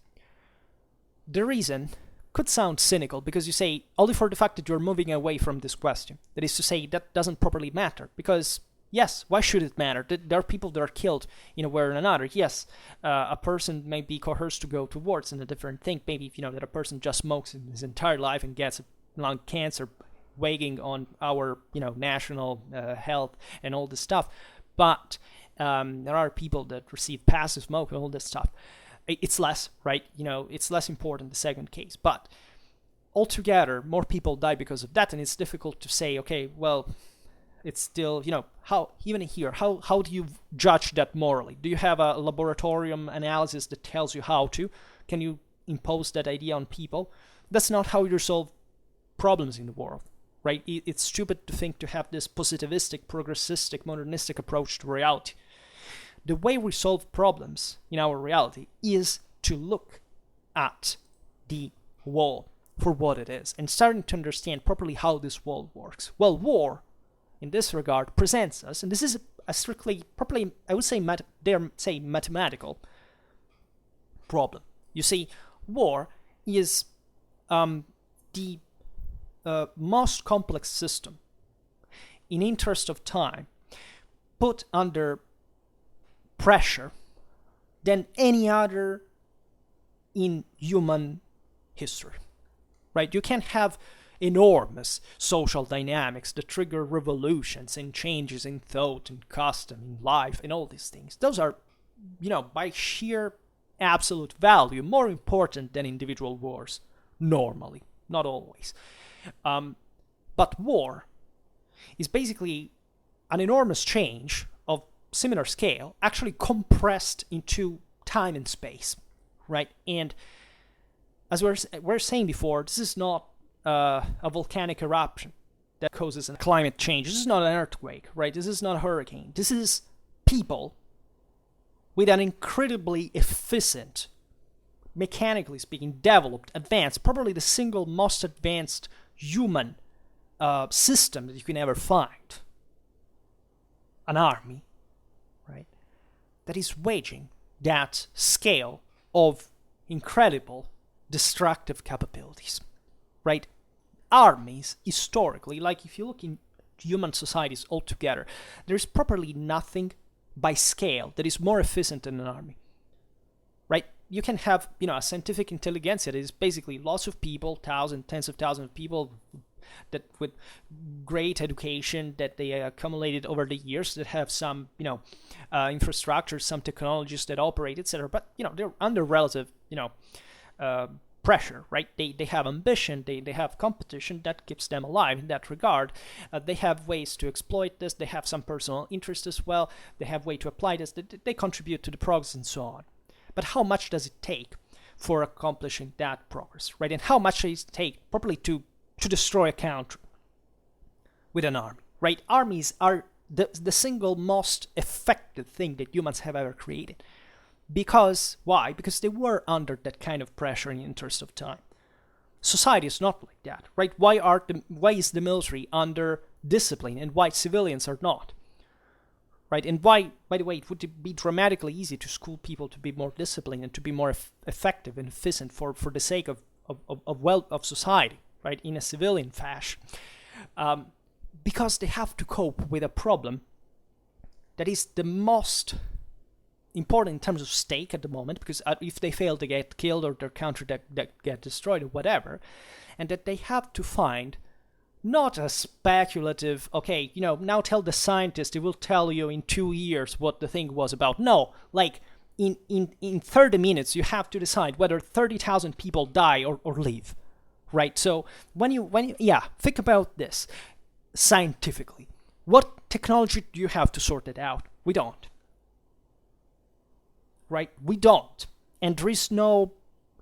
The reason could sound cynical because you say, only for the fact that you're moving away from this question. That is to say, that doesn't properly matter because... Yes, why should it matter? There are people that are killed in a way or another. Yes, a person may be coerced to go to war. It's a different thing. Maybe, that a person just smokes in his entire life and gets lung cancer, weighing on our, national health and all this stuff. But there are people that receive passive smoke and all this stuff. It's less, right? It's less important, the second case. But altogether, more people die because of that. And it's difficult to say, okay, well... It's still, how, even here, how do you judge that morally? Do you have a laboratorium analysis that tells you how to? Can you impose that idea on people? That's not how you solve problems in the world, right? It's stupid to think to have this positivistic, progressistic, modernistic approach to reality. the way we solve problems in our reality is to look at the wall for what it is and starting to understand properly how this wall works. Well, war, in this regard, presents us, and this is a strictly, properly, I would say, mathematical problem. You see, war is the most complex system in interest of time put under pressure than any other in human history, right? You can have enormous social dynamics that trigger revolutions and changes in thought and custom in life and all these things. Those are, by sheer absolute value, more important than individual wars, normally, not always. But war is basically an enormous change of similar scale, actually compressed into time and space, right? And as we're saying before, this is not a volcanic eruption that causes a climate change. This is not an earthquake, right? This is not a hurricane. This is people with an incredibly efficient, mechanically speaking, developed, advanced, probably the single most advanced human system that you can ever find. An army, right? That is waging that scale of incredible destructive capabilities, right? Armies, historically, like if you look in human societies altogether, there's properly nothing by scale that is more efficient than an army, right? You can have, a scientific intelligentsia that is basically lots of people, tens of thousands of people that with great education that they accumulated over the years, that have some, infrastructure, some technologies that operate, etc. But, they're under relative, pressure, right? They have ambition, they have competition that keeps them alive in that regard. They have ways to exploit this, they have some personal interest as well, they have way to apply this, they contribute to the progress and so on. But how much does it take for accomplishing that progress, right? And how much does it take properly to destroy a country with an army, right? Armies are the single most effective thing that humans have ever created. Because, why? Because they were under that kind of pressure in the interest of time. Society is not like that, right? Why is the military under discipline and why civilians are not? Right? And why, by the way, it would be dramatically easy to school people to be more disciplined and to be more effective and efficient for the sake of society, right? In a civilian fashion. Because they have to cope with a problem that is the most important in terms of stake at the moment, because if they fail, they get killed or their country that get destroyed or whatever, and that they have to find not a speculative, okay, now tell the scientist, he will tell you in 2 years what the thing was about. No, like in 30 minutes you have to decide whether 30,000 people die or live, right? So when you think about this scientifically, what technology do you have to sort it out? We don't. Right? We don't. And there is no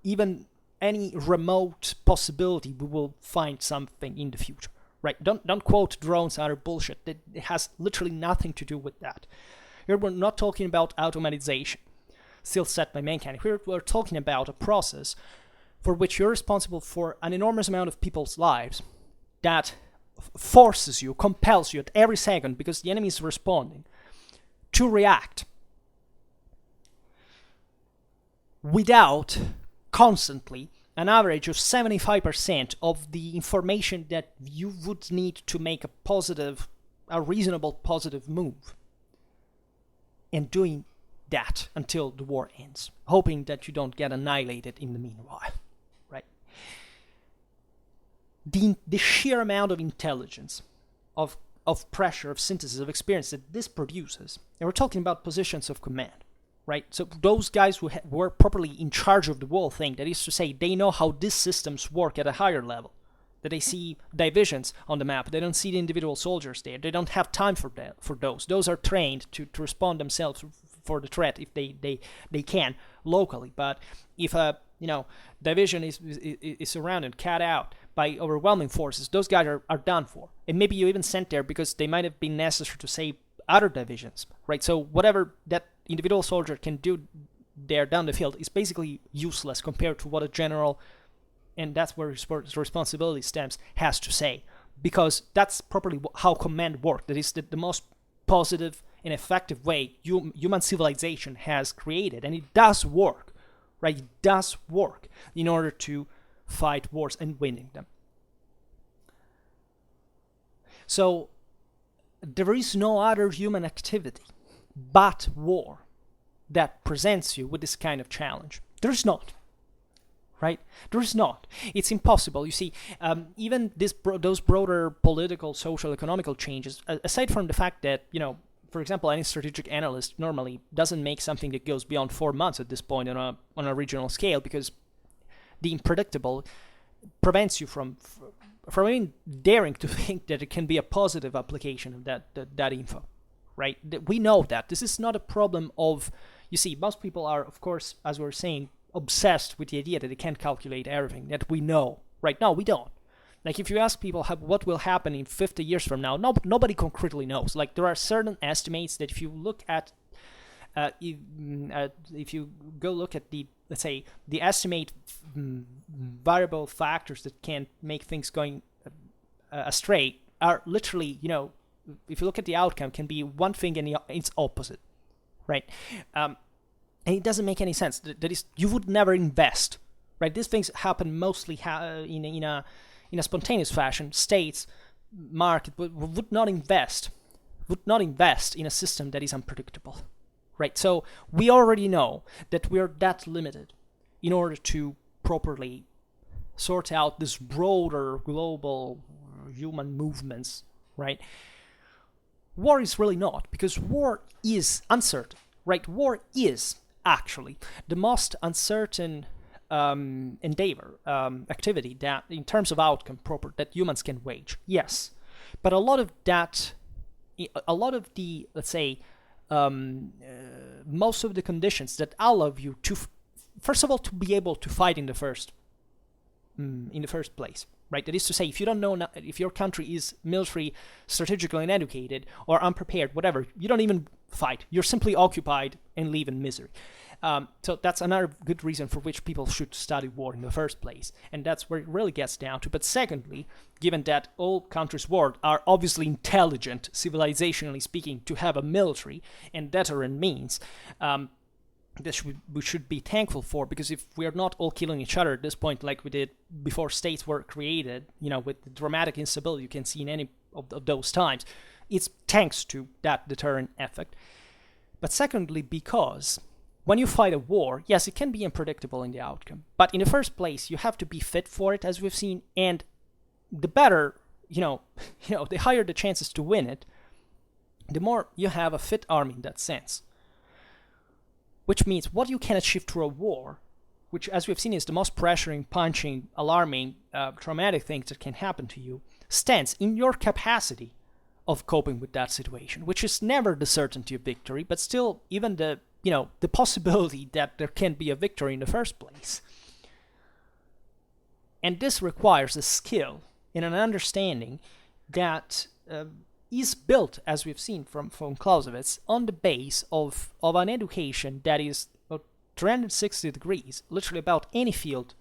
even any remote possibility we will find something in the future. Right? Don't quote drones and other bullshit. It has literally nothing to do with that. Here we're not talking about automatization, still set by mankind. Here we're talking about a process for which you're responsible for an enormous amount of people's lives that forces you, compels you at every second, because the enemy is responding, to react without constantly an average of 75% of the information that you would need to make a reasonable positive move. And doing that until the war ends, hoping that you don't get annihilated in the meanwhile, right? The sheer amount of intelligence, of pressure, of synthesis, of experience that this produces, and we're talking about positions of command, right? So those guys who were properly in charge of the whole thing, that is to say, they know how these systems work at a higher level, that they see divisions on the map, they don't see the individual soldiers there, they don't have time for those. Those are trained to respond themselves for the threat if they can locally. But if a division is surrounded, cut out by overwhelming forces, those guys are done for. And maybe you even sent there because they might have been necessary to save other divisions, right? So whatever that individual soldier can do there down the field is basically useless compared to what a general, and that's where his responsibility stems, has to say, because that's properly how command works. That is the most positive and effective way human civilization has created, and it does work, right? It does work in order to fight wars and winning them. So there is no other human activity but war that presents you with this kind of challenge. There is not. Right? There is not. It's impossible. You see, even those broader political, social, economical changes, aside from the fact that, for example, any strategic analyst normally doesn't make something that goes beyond 4 months at this point on a regional scale, because the unpredictable prevents you from even daring to think that it can be a positive application of that info. Right? We know that. This is not a problem of, you see, most people are, of course, as we were saying, obsessed with the idea that they can't calculate everything, that we know. Right now, we don't. Like, if you ask people what will happen in 50 years from now, nobody concretely knows. Like, there are certain estimates that if you look at, if you go look at the, let's say, the estimate variable factors that can make things going astray are literally, if you look at the outcome, can be one thing and its opposite, right? And it doesn't make any sense. That is, you would never invest, right? These things happen mostly in a spontaneous fashion. States, market would not invest in a system that is unpredictable, right? So we already know that we're that limited in order to properly sort out this broader global human movements, right? War is really not, because war is uncertain, right? War is actually the most uncertain endeavor, activity that, in terms of outcome proper, that humans can wage. Yes, but a lot of the, let's say, most of the conditions that allow you to, first of all, to be able to fight in the first place, right? That is to say, if you don't know, if your country is military, strategically uneducated, or unprepared, whatever, you don't even fight. You're simply occupied and live in misery. So that's another good reason for which people should study war in the first place. And that's where it really gets down to. But secondly, given that all countries' world are obviously intelligent, civilizationally speaking, to have a military and deterrent means, we should be thankful for, because if we are not all killing each other at this point like we did before states were created, with the dramatic instability you can see in any of those times, it's thanks to that deterrent effect. But secondly, because when you fight a war, yes, it can be unpredictable in the outcome, but in the first place, you have to be fit for it, as we've seen, and the better, the higher the chances to win it, the more you have a fit army in that sense. Which means what you can achieve through a war, which, as we've seen, is the most pressuring, punching, alarming, traumatic thing that can happen to you, stands in your capacity of coping with that situation, which is never the certainty of victory, but still even the possibility that there can be a victory in the first place. And this requires a skill and an understanding that is built, as we've seen from Clausewitz, on the base of an education that is 360 degrees, literally about any field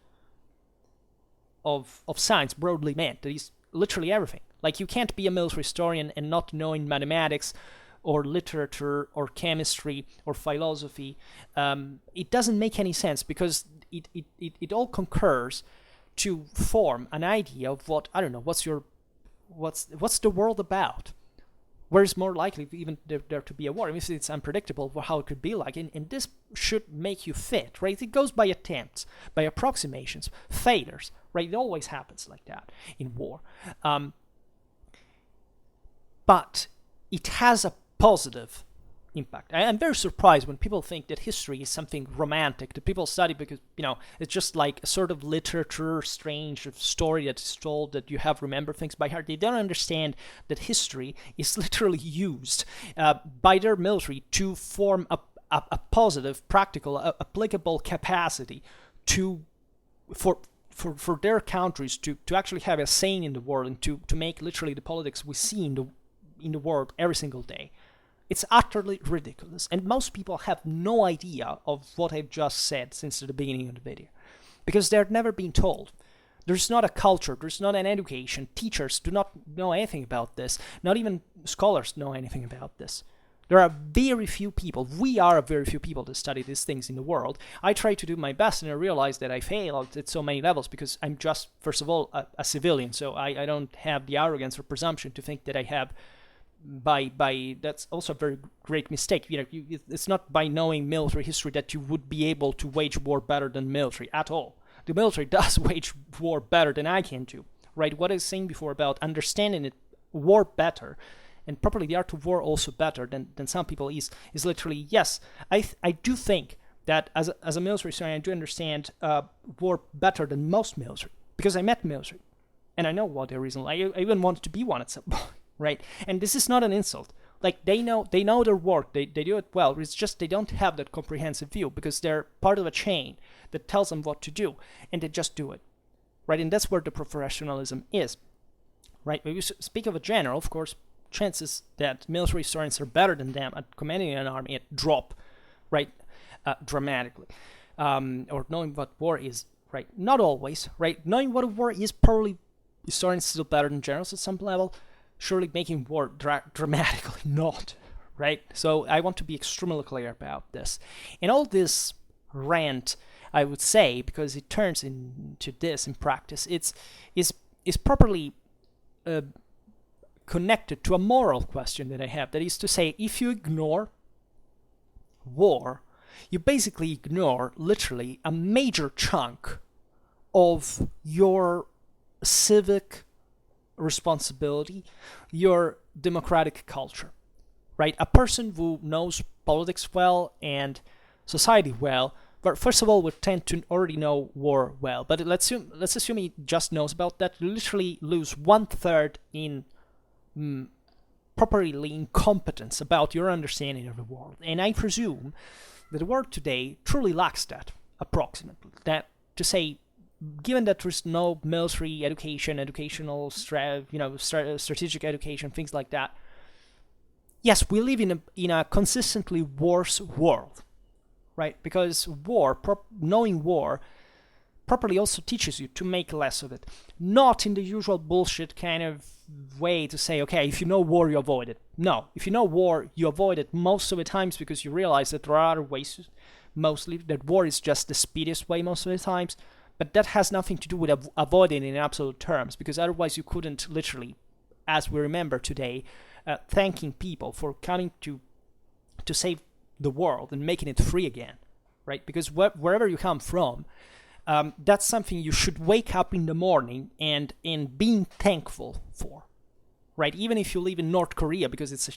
of science broadly meant. That is literally everything. Like, you can't be a military historian and not knowing mathematics or literature or chemistry or philosophy. It doesn't make any sense, because it all concurs to form an idea of what, I don't know, what's the world about? Where is more likely even there to be a war? I mean, if it's unpredictable how it could be like, and this should make you fit, right? It goes by attempts, by approximations, failures, right? It always happens like that in war. But it has a positive impact. I'm very surprised when people think that history is something romantic that people study because, it's just like a sort of literature, strange story that's told that you have remember things by heart. They don't understand that history is literally used by their military to form a positive, practical, applicable capacity for their countries to actually have a saying in the world and to make literally the politics we see in the world every single day. It's utterly ridiculous, and most people have no idea of what I've just said since the beginning of the video, because they've never been told. There's not a culture, there's not an education, teachers do not know anything about this, not even scholars know anything about this. There are very few people, we are very few people to study these things in the world. I try to do my best, and I realize that I fail at so many levels because I'm just, first of all, a civilian, so I don't have the arrogance or presumption to think that I have that's also a very great mistake. It's not by knowing military history that you would be able to wage war better than military at all. The military does wage war better than I can do, right? What I was saying before about understanding war better and properly the art of war also better than some people is literally, yes, I do think that as a military historian, I do understand war better than most military, because I met military, and I know what their reason. I even wanted to be one at some point. Right, and this is not an insult. Like they know their work, they do it well. It's just they don't have that comprehensive view because they're part of a chain that tells them what to do, and they just do it, right? And that's where the professionalism is, right? When you speak of a general, of course, chances that military historians are better than them at commanding an army drop, right, dramatically. Or knowing what war is, right? Not always, right? Knowing what a war is, probably historians still better than generals at some level. Surely making war dramatically not, right? So I want to be extremely clear about this. And all this rant, I would say, because it turns into this in practice, is properly connected to a moral question that I have. That is to say, if you ignore war, you basically ignore literally a major chunk of your civic responsibility, your democratic culture, right? A person who knows politics well and society well, but first of all would tend to already know war well. But let's assume he just knows about that. You literally lose 1/3 in properly incompetence about your understanding of the world. And I presume that the world today truly lacks that, approximately. That to say, given that there's no military education, educational, strategic education, things like that, yes, we live in a consistently worse world, right? Because knowing war, properly also teaches you to make less of it. Not in the usual bullshit kind of way to say, okay, if you know war, you avoid it. No, if you know war, you avoid it most of the times because you realize that there are other ways, mostly, that war is just the speediest way most of the times. But that has nothing to do with avoiding it in absolute terms, because otherwise you couldn't literally, as we remember today, thanking people for coming to save the world and making it free again, right? Because wherever you come from, that's something you should wake up in the morning and being thankful for, right? Even if you live in North Korea, because it's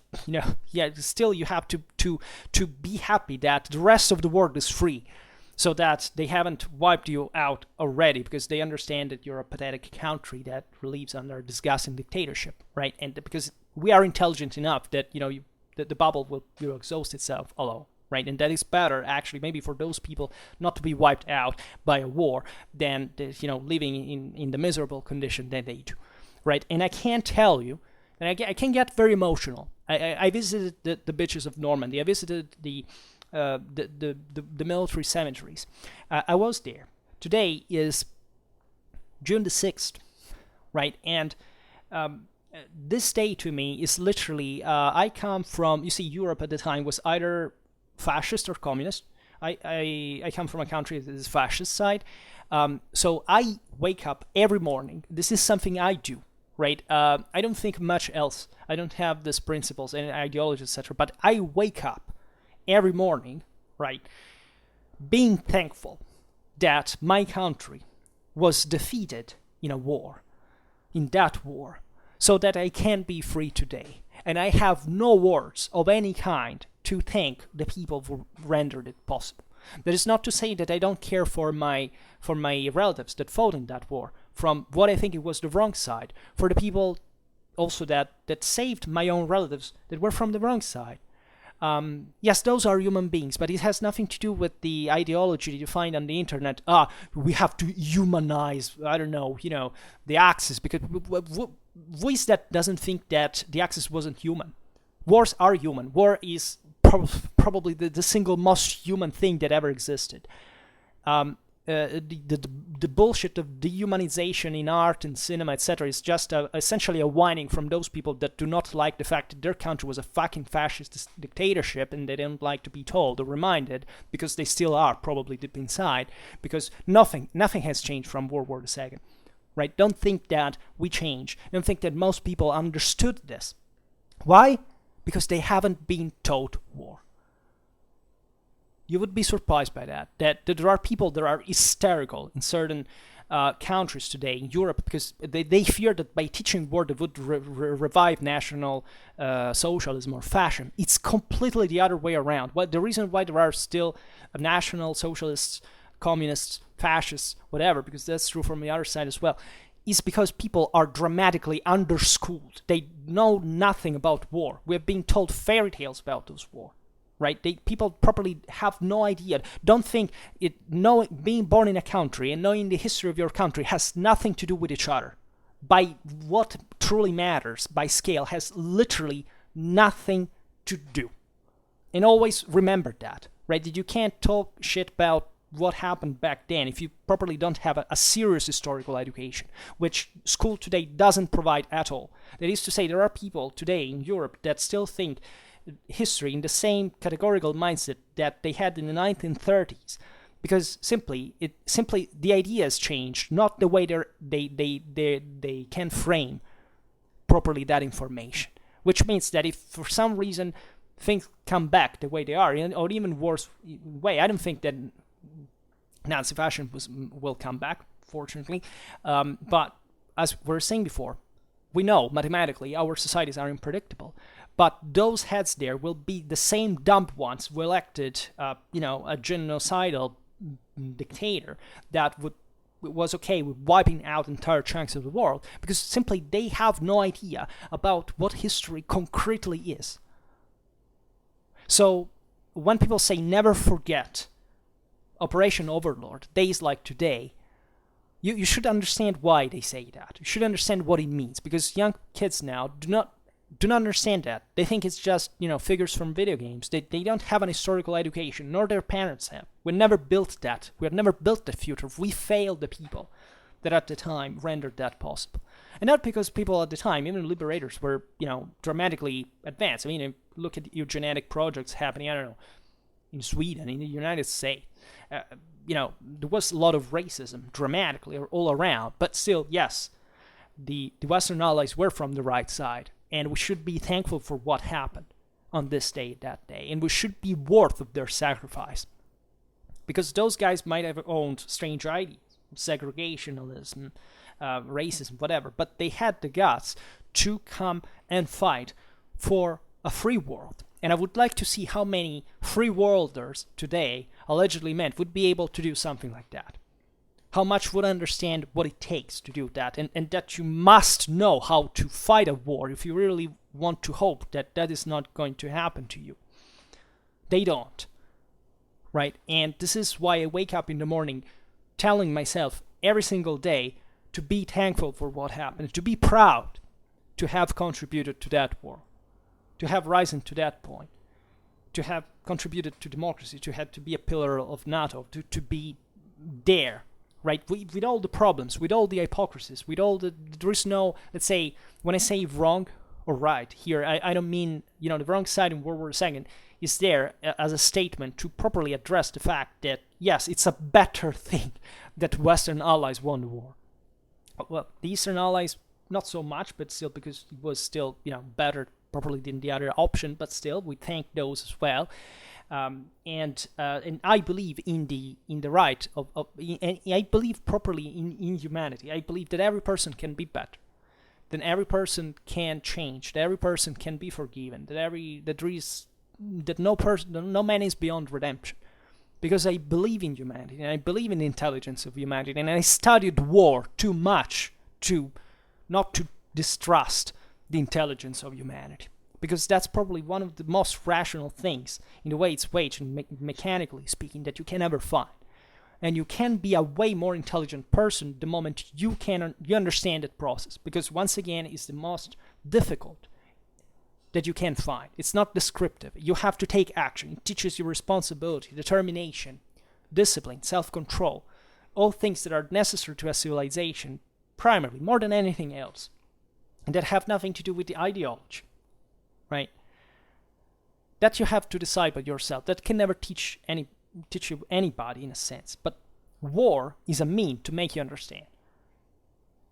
still you have to be happy that the rest of the world is free, so that they haven't wiped you out already, because they understand that you're a pathetic country that lives under disgusting dictatorship, right? And because we are intelligent enough that the bubble will exhaust itself alone, right? And that is better, actually, maybe for those people not to be wiped out by a war than living in the miserable condition that they do, right? And I can't tell you, and I can get very emotional. I visited the beaches of Normandy. I visited the military cemeteries. I was there. Today is June the 6th, right? And this day to me is literally, I come from, Europe at the time was either fascist or communist. I come from a country that is fascist side. So I wake up every morning. This is something I do, right? I don't think much else. I don't have these principles and ideologies, etc. But I wake up every morning, right, being thankful that my country was defeated in that war, so that I can be free today. And I have no words of any kind to thank the people who rendered it possible. That is not to say that I don't care for my relatives that fought in that war, from what I think it was the wrong side, for the people also that saved my own relatives that were from the wrong side. Yes, those are human beings, but it has nothing to do with the ideology that you find on the internet. We have to humanize, the Axis, because who is that doesn't think that the Axis wasn't human? Wars are human. War is probably the single most human thing that ever existed. The bullshit of dehumanization in art and cinema, etc., is just essentially a whining from those people that do not like the fact that their country was a fucking fascist dictatorship, and they don't like to be told or reminded, because they still are probably deep inside, because nothing has changed from World War II. Right? Don't think that we changed. Don't think that most people understood this. Why? Because they haven't been taught war. You would be surprised by that there are people that are hysterical in certain countries today in Europe, because they fear that by teaching war they would revive national socialism or fascism. It's completely the other way around. The reason why there are still national socialists, communists, fascists, whatever, because that's true from the other side as well, is because people are dramatically underschooled. They know nothing about war. We have been told fairy tales about those war. Right? People properly have no idea. Don't think being born in a country and knowing the history of your country has nothing to do with each other. By what truly matters, by scale, has literally nothing to do. And always remember that, right? That you can't talk shit about what happened back then if you properly don't have a serious historical education, which school today doesn't provide at all. That is to say, there are people today in Europe that still think history in the same categorical mindset that they had in the 1930s, because simply the ideas changed, not the way they can frame properly that information. Which means that if for some reason things come back the way they are, or even worse way, I don't think that Nazi fascism will come back, fortunately. But as we were saying before, we know mathematically our societies are unpredictable. But those heads there will be the same dumb ones who elected, a genocidal dictator that was okay with wiping out entire chunks of the world, because simply they have no idea about what history concretely is. So when people say never forget Operation Overlord, days like today, you should understand why they say that. You should understand what it means, because young kids now do not understand that. They think it's just, figures from video games. They don't have an historical education, nor their parents have. We never built that. We have never built the future. We failed the people that at the time rendered that possible. And not because people at the time, even liberators, were, dramatically advanced. I mean, look at eugenetic projects happening, I don't know, in Sweden, in the United States. There was a lot of racism dramatically all around, but still, yes, the Western allies were from the right side. And we should be thankful for what happened on this day, that day. And we should be worth of their sacrifice. Because those guys might have owned strange ideas, segregationism, racism, whatever. But they had the guts to come and fight for a free world. And I would like to see how many free worlders today, allegedly meant, would be able to do something like that. How much would understand what it takes to do that, and that you must know how to fight a war if you really want to hope that that is not going to happen to you. They don't, right? And this is why I wake up in the morning telling myself every single day to be thankful for what happened, to be proud to have contributed to that war, to have risen to that point, to have contributed to democracy, to have to be a pillar of NATO, to be there. Right, with all the problems, with all the hypocrisies, with all there is no, let's say, when I say wrong or right here, I don't mean, the wrong side in World War II is there as a statement to properly address the fact that, yes, it's a better thing that Western allies won the war. Well, the Eastern allies, not so much, but still, because it was still, better properly than the other option, but still, we thank those as well. And I believe in the right and I believe properly in humanity. I believe that every person can be better, that every person can change, that every person can be forgiven, that no man is beyond redemption. Because I believe in humanity, and I believe in the intelligence of humanity, and I studied war too much not to distrust the intelligence of humanity. Because that's probably one of the most rational things in the way it's waged, and mechanically speaking, that you can ever find. And you can be a way more intelligent person the moment you understand that process. Because once again, it's the most difficult that you can't find. It's not descriptive. You have to take action. It teaches you responsibility, determination, discipline, self-control, all things that are necessary to a civilization, primarily, more than anything else, and that have nothing to do with the ideology, right? That you have to decide by yourself. That can never teach you anybody in a sense. But war is a mean to make you understand.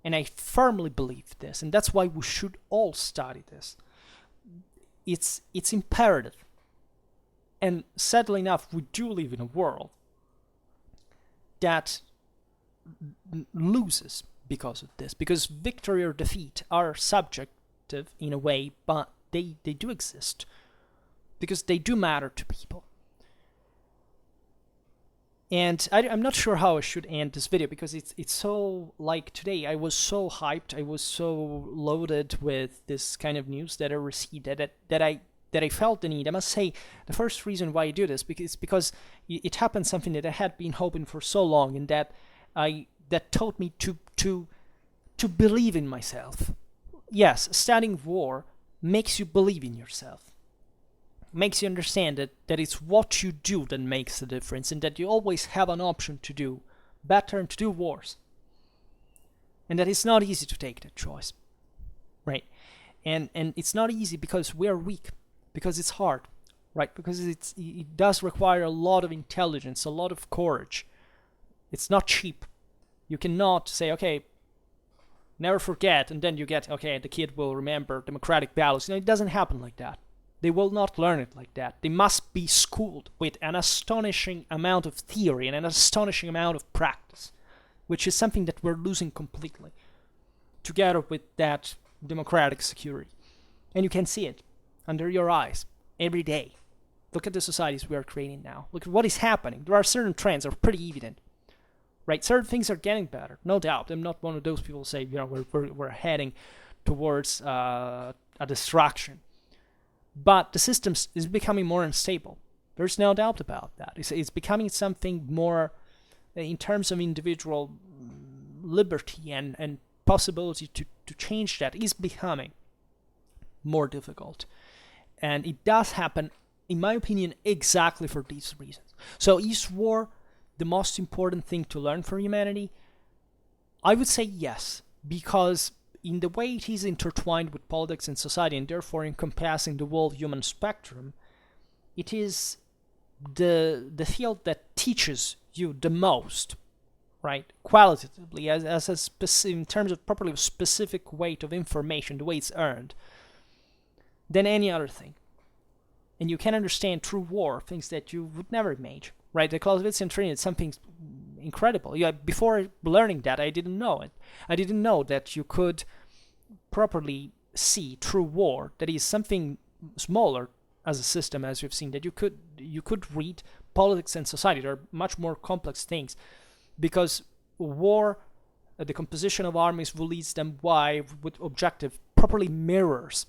And I firmly believe this, and that's why we should all study this. It's imperative. And sadly enough, we do live in a world that loses because of this. Because victory or defeat are subjective in a way, but they do exist. Because they do matter to people. And I'm not sure how I should end this video, because it's so, like today, I was so hyped, I was so loaded with this kind of news that I received, that I felt the need. I must say, the first reason why I do this is because it happened something that I had been hoping for so long, and that taught me to believe in myself. Yes, studying war makes you believe in yourself. Makes you understand that it's what you do that makes the difference, and that you always have an option to do better and to do worse. And that it's not easy to take that choice, right? And it's not easy because we are weak, because it's hard, right? Because it does require a lot of intelligence, a lot of courage. It's not cheap. You cannot say, okay, never forget, and then you get, okay, the kid will remember democratic values. It doesn't happen like that. They will not learn it like that. They must be schooled with an astonishing amount of theory and an astonishing amount of practice, which is something that we're losing completely, together with that democratic security. And you can see it under your eyes every day. Look at the societies we are creating now. Look at what is happening. There are certain trends that are pretty evident, right? Certain things are getting better, no doubt. I'm not one of those people who say, we're heading towards a destruction. But the system is becoming more unstable. There's no doubt about that. It's becoming something more, in terms of individual liberty and possibility to change that, is becoming more difficult. And it does happen, in my opinion, exactly for these reasons. So is war the most important thing to learn for humanity? I would say yes, because in the way it is intertwined with politics and society, and therefore encompassing the whole human spectrum, it is the field that teaches you the most, right? Qualitatively, as in terms of properly specific weight of information, the way it's earned, than any other thing. And you can understand through war things that you would never imagine, right? The Clausewitzian Trinity is something incredible. Before learning that, I didn't know it. I didn't know that you could properly see through war that is something smaller as a system, as we've seen, that you could read politics and society. There are much more complex things, because war, the composition of armies, who leads them, why, with objective, properly mirrors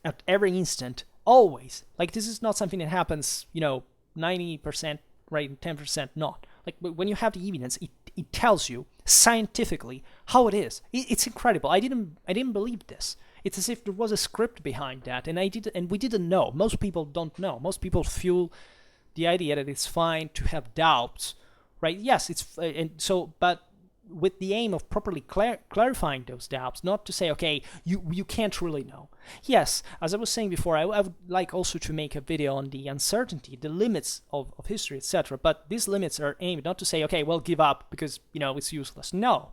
at every instant, always. Like, this is not something that happens, 90%, right, and 10% not. Like, when you have the evidence, it tells you scientifically how it is. It's incredible. I didn't believe this. It's as if there was a script behind that, and we didn't know. Most people don't know. Most people feel the idea that it's fine to have doubts, right? Yes, but with the aim of properly clarifying those doubts, not to say, okay, you can't really know. Yes, as I was saying before, I would like also to make a video on the uncertainty, the limits of history, etc. But these limits are aimed not to say, okay, well, give up because, it's useless. No.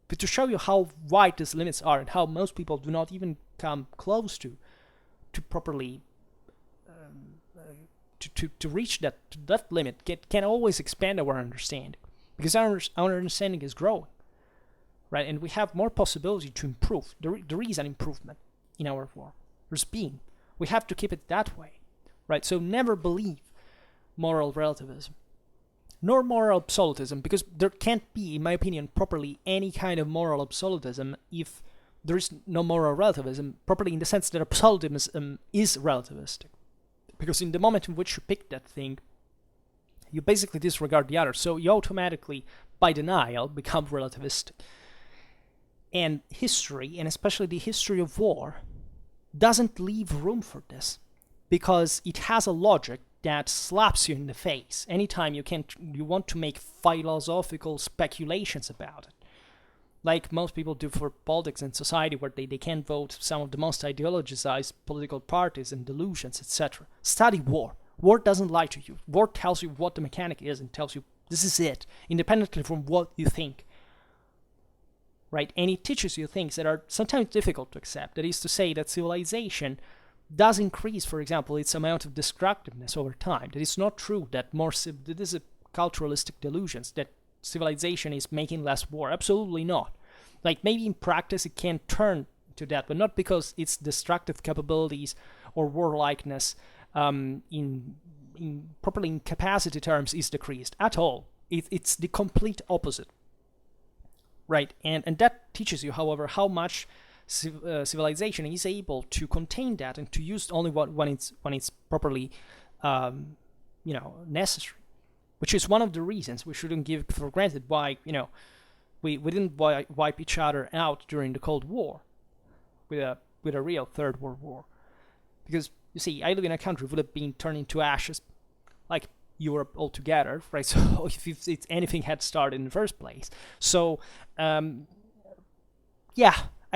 But to show you how wide these limits are, and how most people do not even come close to properly to reach that limit, can always expand our understanding. Because our understanding is growing, right? And we have more possibility to improve. There is an improvement in our war. There's been. We have to keep it that way, right? So never believe moral relativism, nor moral absolutism, because there can't be, in my opinion, properly any kind of moral absolutism if there is no moral relativism, properly in the sense that absolutism is relativistic. Because in the moment in which you pick that thing, you basically disregard the other, so you automatically, by denial, become relativistic. And history, and especially the history of war, doesn't leave room for this, because it has a logic that slaps you in the face anytime you want to make philosophical speculations about it. Like most people do for politics and society, where they can't vote some of the most ideologized political parties and delusions, etc. Study war. War doesn't lie to you. War tells you what the mechanic is and tells you this is it, independently from what you think. Right? And it teaches you things that are sometimes difficult to accept. That is to say that civilization does increase, for example, its amount of destructiveness over time. That it's not true that that is a culturalistic delusions, that civilization is making less war. Absolutely not. Like, maybe in practice it can turn to that, but not because its destructive capabilities or warlikeness in capacity terms is decreased at all. It's the complete opposite. Right? And that teaches you, however, how much civilization is able to contain that and to use only when it's properly necessary, which is one of the reasons we shouldn't give for granted why we didn't wipe each other out during the Cold War with a real Third World War, because you see, I live in a country would have been turned into ashes, like Europe altogether, right? So if anything had started in the first place. So I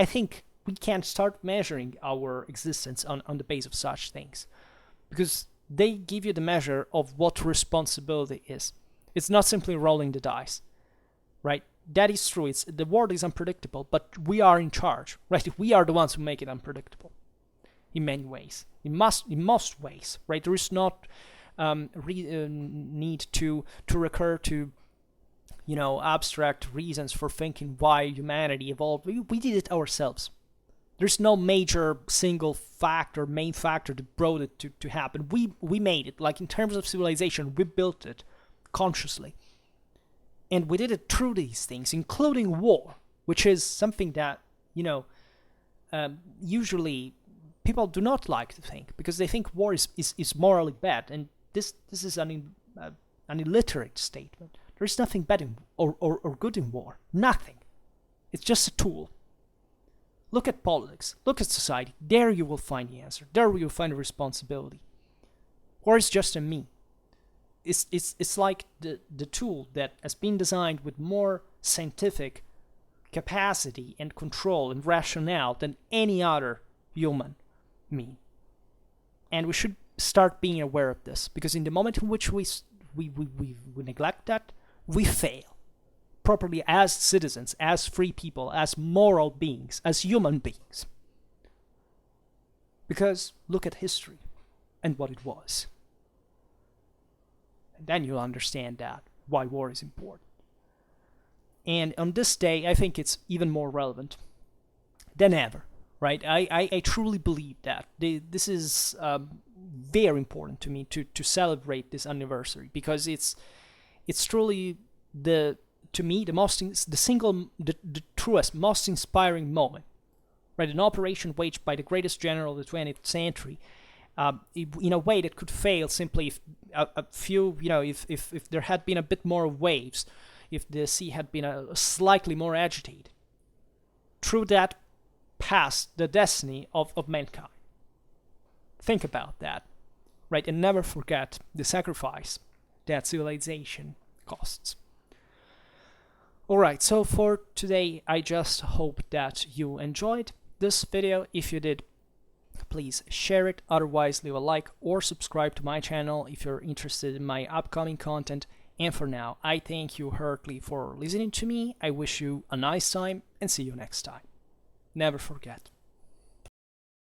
think we can start measuring our existence on the base of such things, because they give you the measure of what responsibility is. It's not simply rolling the dice, right? That is true. The world is unpredictable, but we are in charge, right? We are the ones who make it unpredictable in many ways, in most ways, right? There is not need to recur to abstract reasons for thinking why humanity evolved. We did it ourselves. There's no major single main factor that brought it to happen. We made it. Like, in terms of civilization, we built it consciously. And we did it through these things, including war, which is something that, usually people do not like to think, because they think war is morally bad. And this is an illiterate statement. There is nothing bad or good in war. Nothing. It's just a tool. Look at politics. Look at society. There you will find the answer. There you will find the responsibility. War is just a mean. It's like the tool that has been designed with more scientific capacity and control and rationale than any other human mean. And we should start being aware of this, because in the moment in which we neglect that, we fail properly as citizens, as free people, as moral beings, as human beings. Because look at history and what it was. And then you'll understand that why war is important. And on this day, I think it's even more relevant than ever, right? I truly believe that. This is very important to me to celebrate this anniversary, because it's truly the truest, most inspiring moment, right? An operation waged by the greatest general of the 20th century, in a way that could fail simply if if there had been a bit more waves, if the sea had been slightly more agitated. Through that passed the destiny of mankind. Think about that, right? And never forget the sacrifice that civilization costs. Alright, so for today, I just hope that you enjoyed this video. If you did, please share it. Otherwise, leave a like or subscribe to my channel if you're interested in my upcoming content. And for now, I thank you heartily for listening to me. I wish you a nice time and see you next time. Never forget.